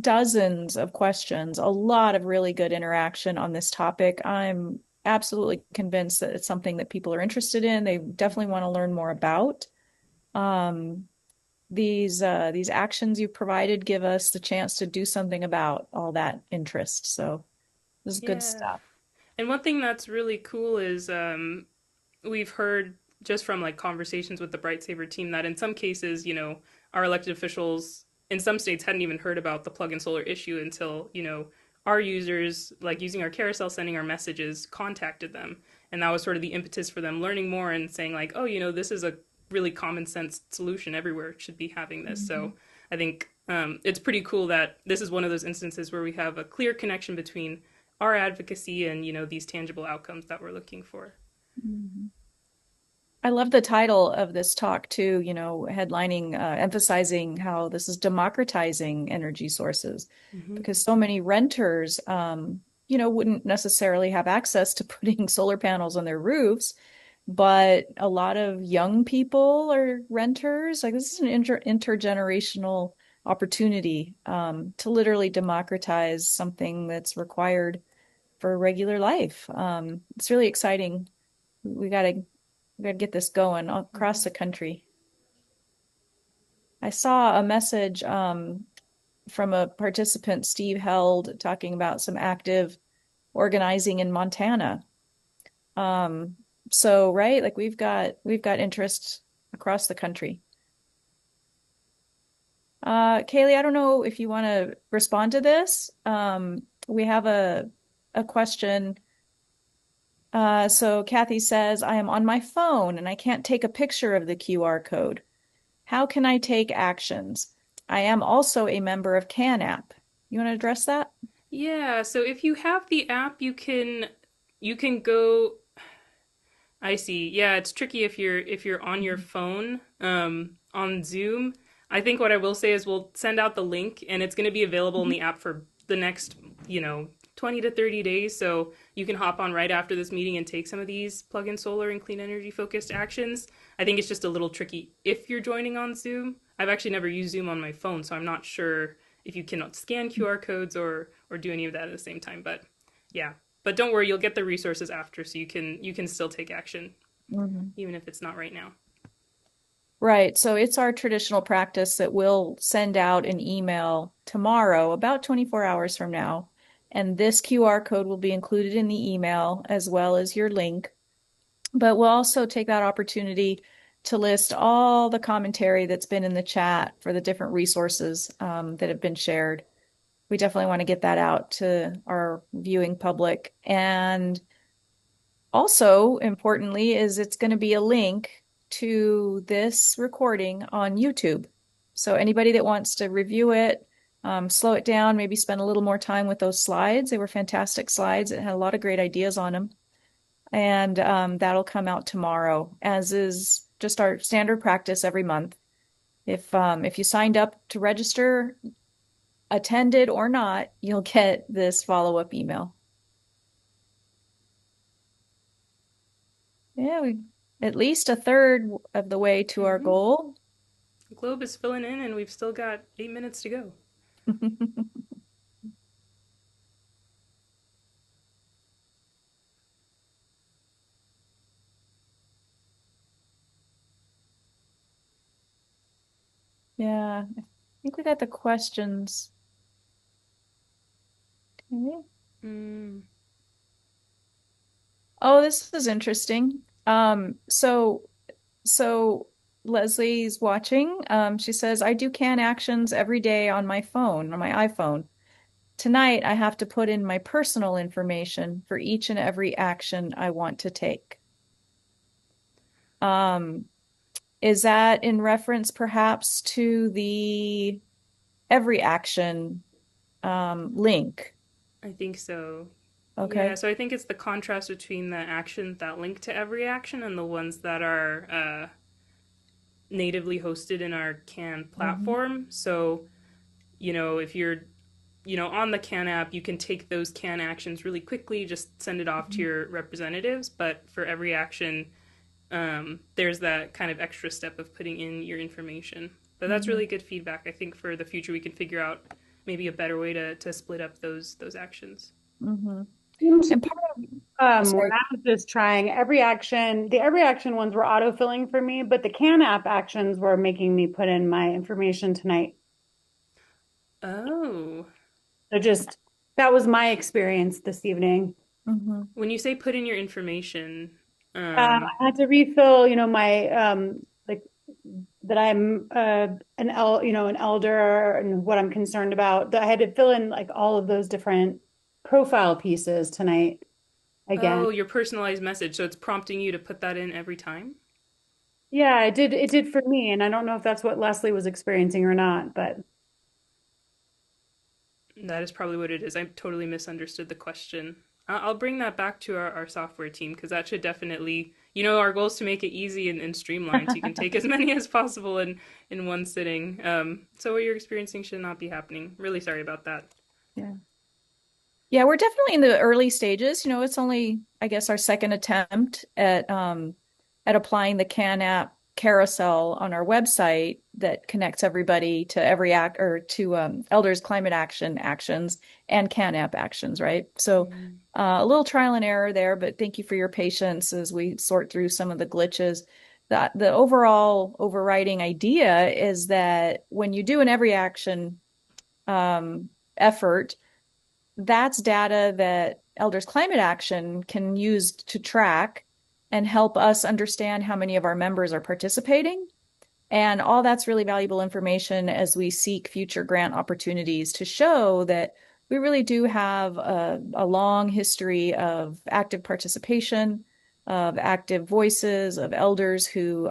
dozens of questions, a lot of really good interaction on this topic. I'm absolutely convinced that it's something that people are interested in. They definitely want to learn more about. These actions you've provided give us the chance to do something about all that interest. So this is good stuff. And one thing that's really cool is we've heard just from like conversations with the Bright Saver team that in some cases, our elected officials in some states hadn't even heard about the plug-in solar issue until, our users, like using our carousel, sending our messages, contacted them. And that was sort of the impetus for them learning more and saying like, this is a really common sense solution. Everywhere should be having this. So I think it's pretty cool that this is one of those instances where we have a clear connection between our advocacy and, these tangible outcomes that we're looking for. I love the title of this talk too, headlining, emphasizing how this is democratizing energy sources, because so many renters, wouldn't necessarily have access to putting solar panels on their roofs, but a lot of young people are renters. Like this is an intergenerational opportunity to literally democratize something that's required for regular life. It's really exciting. We gotta get this going across the country. I saw a message from a participant, Steve Held, talking about some active organizing in Montana. So right, like we've got interest across the country. Kaylee, I don't know if you want to respond to this. We have a question. So Kathy says, I am on my phone and I can't take a picture of the QR code. How can I take actions? I am also a member of CAN-app. You want to address that? Yeah, so if you have the app, you can go. I see. Yeah, it's tricky if you're on your phone on Zoom. I think what I will say is we'll send out the link and it's going to be available in the app for the next, 20 to 30 days. So you can hop on right after this meeting and take some of these plug-in solar and clean energy focused actions. I think it's just a little tricky if you're joining on Zoom. I've actually never used Zoom on my phone, so I'm not sure if you cannot scan QR codes or do any of that at the same time. But yeah, but don't worry, you'll get the resources after, so you can still take action Mhm. even if it's not right now. Right. So it's our traditional practice that we'll send out an email tomorrow, about 24 hours from now. And this QR code will be included in the email as well as your link. But we'll also take that opportunity to list all the commentary that's been in the chat for the different resources that have been shared. We definitely want to get that out to our viewing public. And also, importantly, is it's going to be a link to this recording on YouTube. So anybody that wants to review it, slow it down, maybe spend a little more time with those slides. They were fantastic slides. It had a lot of great ideas on them. And that'll come out tomorrow, as is just our standard practice every month. If you signed up to register, attended or not, you'll get this follow-up email. Yeah, we at least a third of the way to our goal. The globe is filling in, and we've still got 8 minutes to go. Yeah, I think we got the questions. Okay. Mm. Oh, this is interesting. So Leslie's watching. She says, I do can actions every day on my phone, on my iPhone. Tonight, I have to put in my personal information for each and every action I want to take. Is that in reference perhaps to the every action link? I think so. Okay. Yeah, so I think it's the contrast between the actions that link to every action and the ones that are natively hosted in our CAN platform. So, if you're, on the CAN app, you can take those CAN actions really quickly, just send it off to your representatives. But for every action, there's that kind of extra step of putting in your information. But that's really good feedback. I think for the future, we can figure out maybe a better way to split up those actions. Mm-hmm. Seems And part of, when I was just trying the every action ones were auto-filling for me, but the can app actions were making me put in my information tonight. Oh. So that was my experience this evening. mm-hmm. When you say put in your information, I had to refill, my like that I'm an elder and what I'm concerned about. I had to fill in like all of those different profile pieces tonight again. your personalized message. So it's prompting you to put that in every time? Yeah, it did for me, and I don't know if that's what Leslie was experiencing or not, but That is probably what it is. I totally misunderstood the question. I'll bring that back to our software team because that should definitely, our goal is to make it easy and streamlined so you can take as many as possible in one sitting. So what you're experiencing should not be happening. Really sorry about that. Yeah. Yeah, we're definitely in the early stages. It's only, I guess, our second attempt at applying the CAN app carousel on our website that connects everybody to every act or to elders climate action actions and CAN app actions, right? So a little trial and error there, but thank you for your patience as we sort through some of the glitches. The overall overriding idea is that when you do an every action effort, that's data that Elders Climate Action can use to track and help us understand how many of our members are participating. And all that's really valuable information as we seek future grant opportunities to show that we really do have a long history of active participation, of active voices, of elders who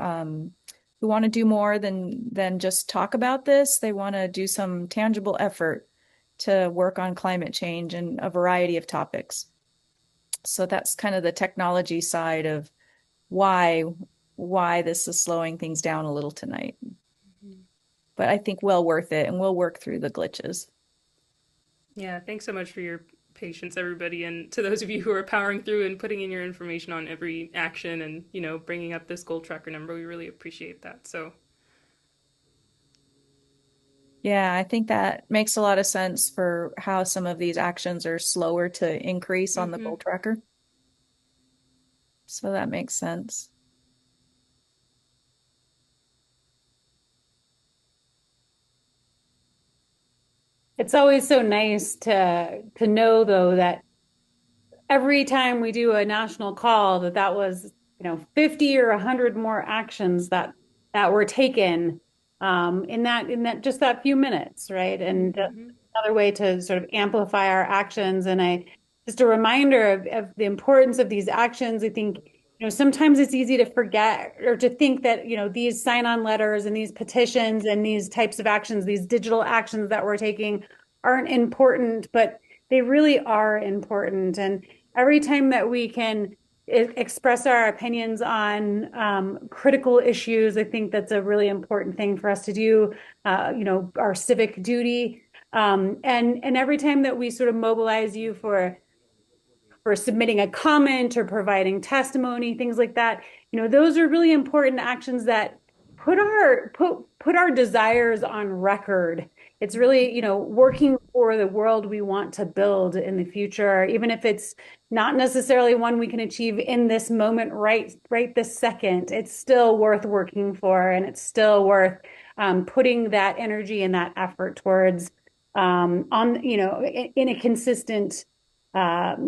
want to do more than just talk about this. They want to do some tangible effort to work on climate change and a variety of topics. So that's kind of the technology side of why this is slowing things down a little tonight. But I think well worth it, and we'll work through the glitches. Yeah, thanks so much for your patience, everybody, and to those of you who are powering through and putting in your information on every action and, bringing up this goal tracker number. We really appreciate that. So, Yeah, I think that makes a lot of sense for how some of these actions are slower to increase on the mm-hmm. goal tracker. So that makes sense. It's always so nice to know though that every time we do a national call that was 50 or 100 more actions that were taken in that just that few minutes, right? And Mm-hmm. another way to sort of amplify our actions. And I just a reminder of the importance of these actions. I think sometimes it's easy to forget or to think that these sign-on letters and these petitions and these types of actions, these digital actions that we're taking aren't important, but they really are important. And every time that we can express our opinions on critical issues, I think that's a really important thing for us to do. Our civic duty, and every time that we sort of mobilize you for submitting a comment or providing testimony, things like that. Those are really important actions that put our desires on record. It's really, working for the world we want to build in the future, even if it's not necessarily one we can achieve in this moment, right this second. It's still worth working for, and it's still worth putting that energy and that effort towards in a consistent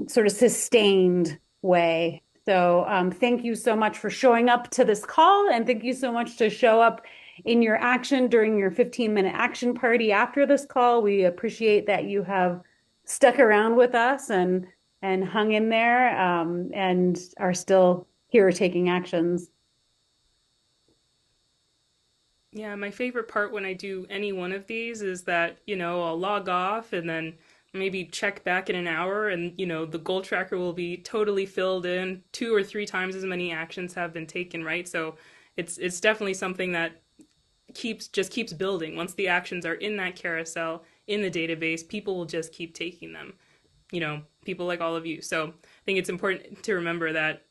sort of sustained way. So thank you so much for showing up to this call, and thank you so much to show up in your action during your 15-minute action party after this call. We appreciate that you have stuck around with us and hung in there, and are still here taking actions. Yeah, my favorite part when I do any one of these is that, I'll log off and then maybe check back in an hour and, the goal tracker will be totally filled in. 2 or 3 times as many actions have been taken, right? So it's definitely something that keeps building. Once the actions are in that carousel, in the database, people will just keep taking them. People like all of you. So I think it's important to remember that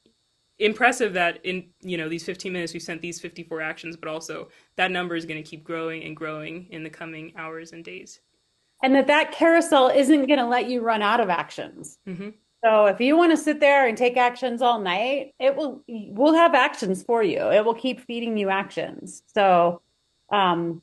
impressive that in these 15 minutes we sent these 54 actions, but also that number is going to keep growing and growing in the coming hours and days. And that carousel isn't going to let you run out of actions. Mm-hmm. So if you want to sit there and take actions all night, we'll have actions for you. It will keep feeding you actions. So, and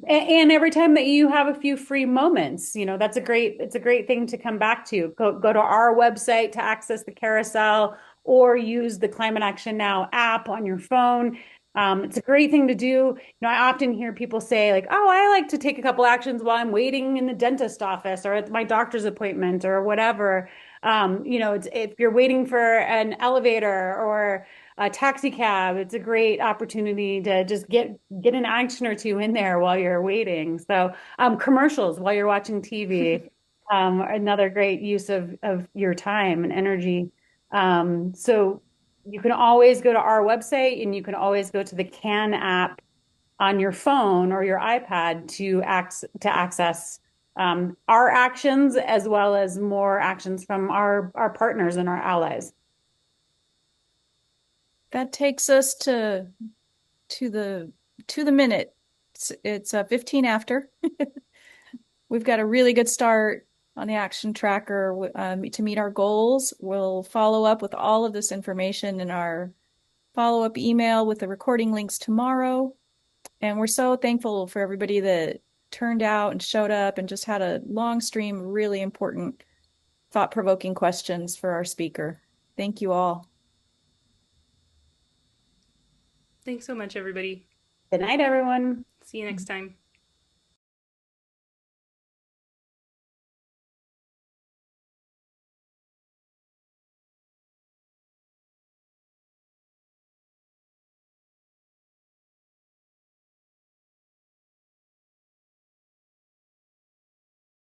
every time that you have a few free moments, it's a great thing to come back to. Go to our website to access the carousel, or use the Climate Action Now app on your phone. It's a great thing to do. I often hear people say like, "Oh, I like to take a couple actions while I'm waiting in the dentist office or at my doctor's appointment or whatever." If you're waiting for an elevator or a taxi cab, it's a great opportunity to just get an action or two in there while you're waiting. So, commercials while you're watching TV, another great use of your time and energy. So you can always go to our website, and you can always go to the CAN app on your phone or your iPad to access our actions, as well as more actions from our partners and our allies. That takes us to the minute. It's 15 after. We've got a really good start on the action tracker to meet our goals. We'll follow up with all of this information in our follow-up email with the recording links tomorrow. And we're so thankful for everybody that turned out and showed up and just had a long stream of really important, thought-provoking questions for our speaker. Thank you all. Thanks so much, everybody. Good night, everyone. See you next time.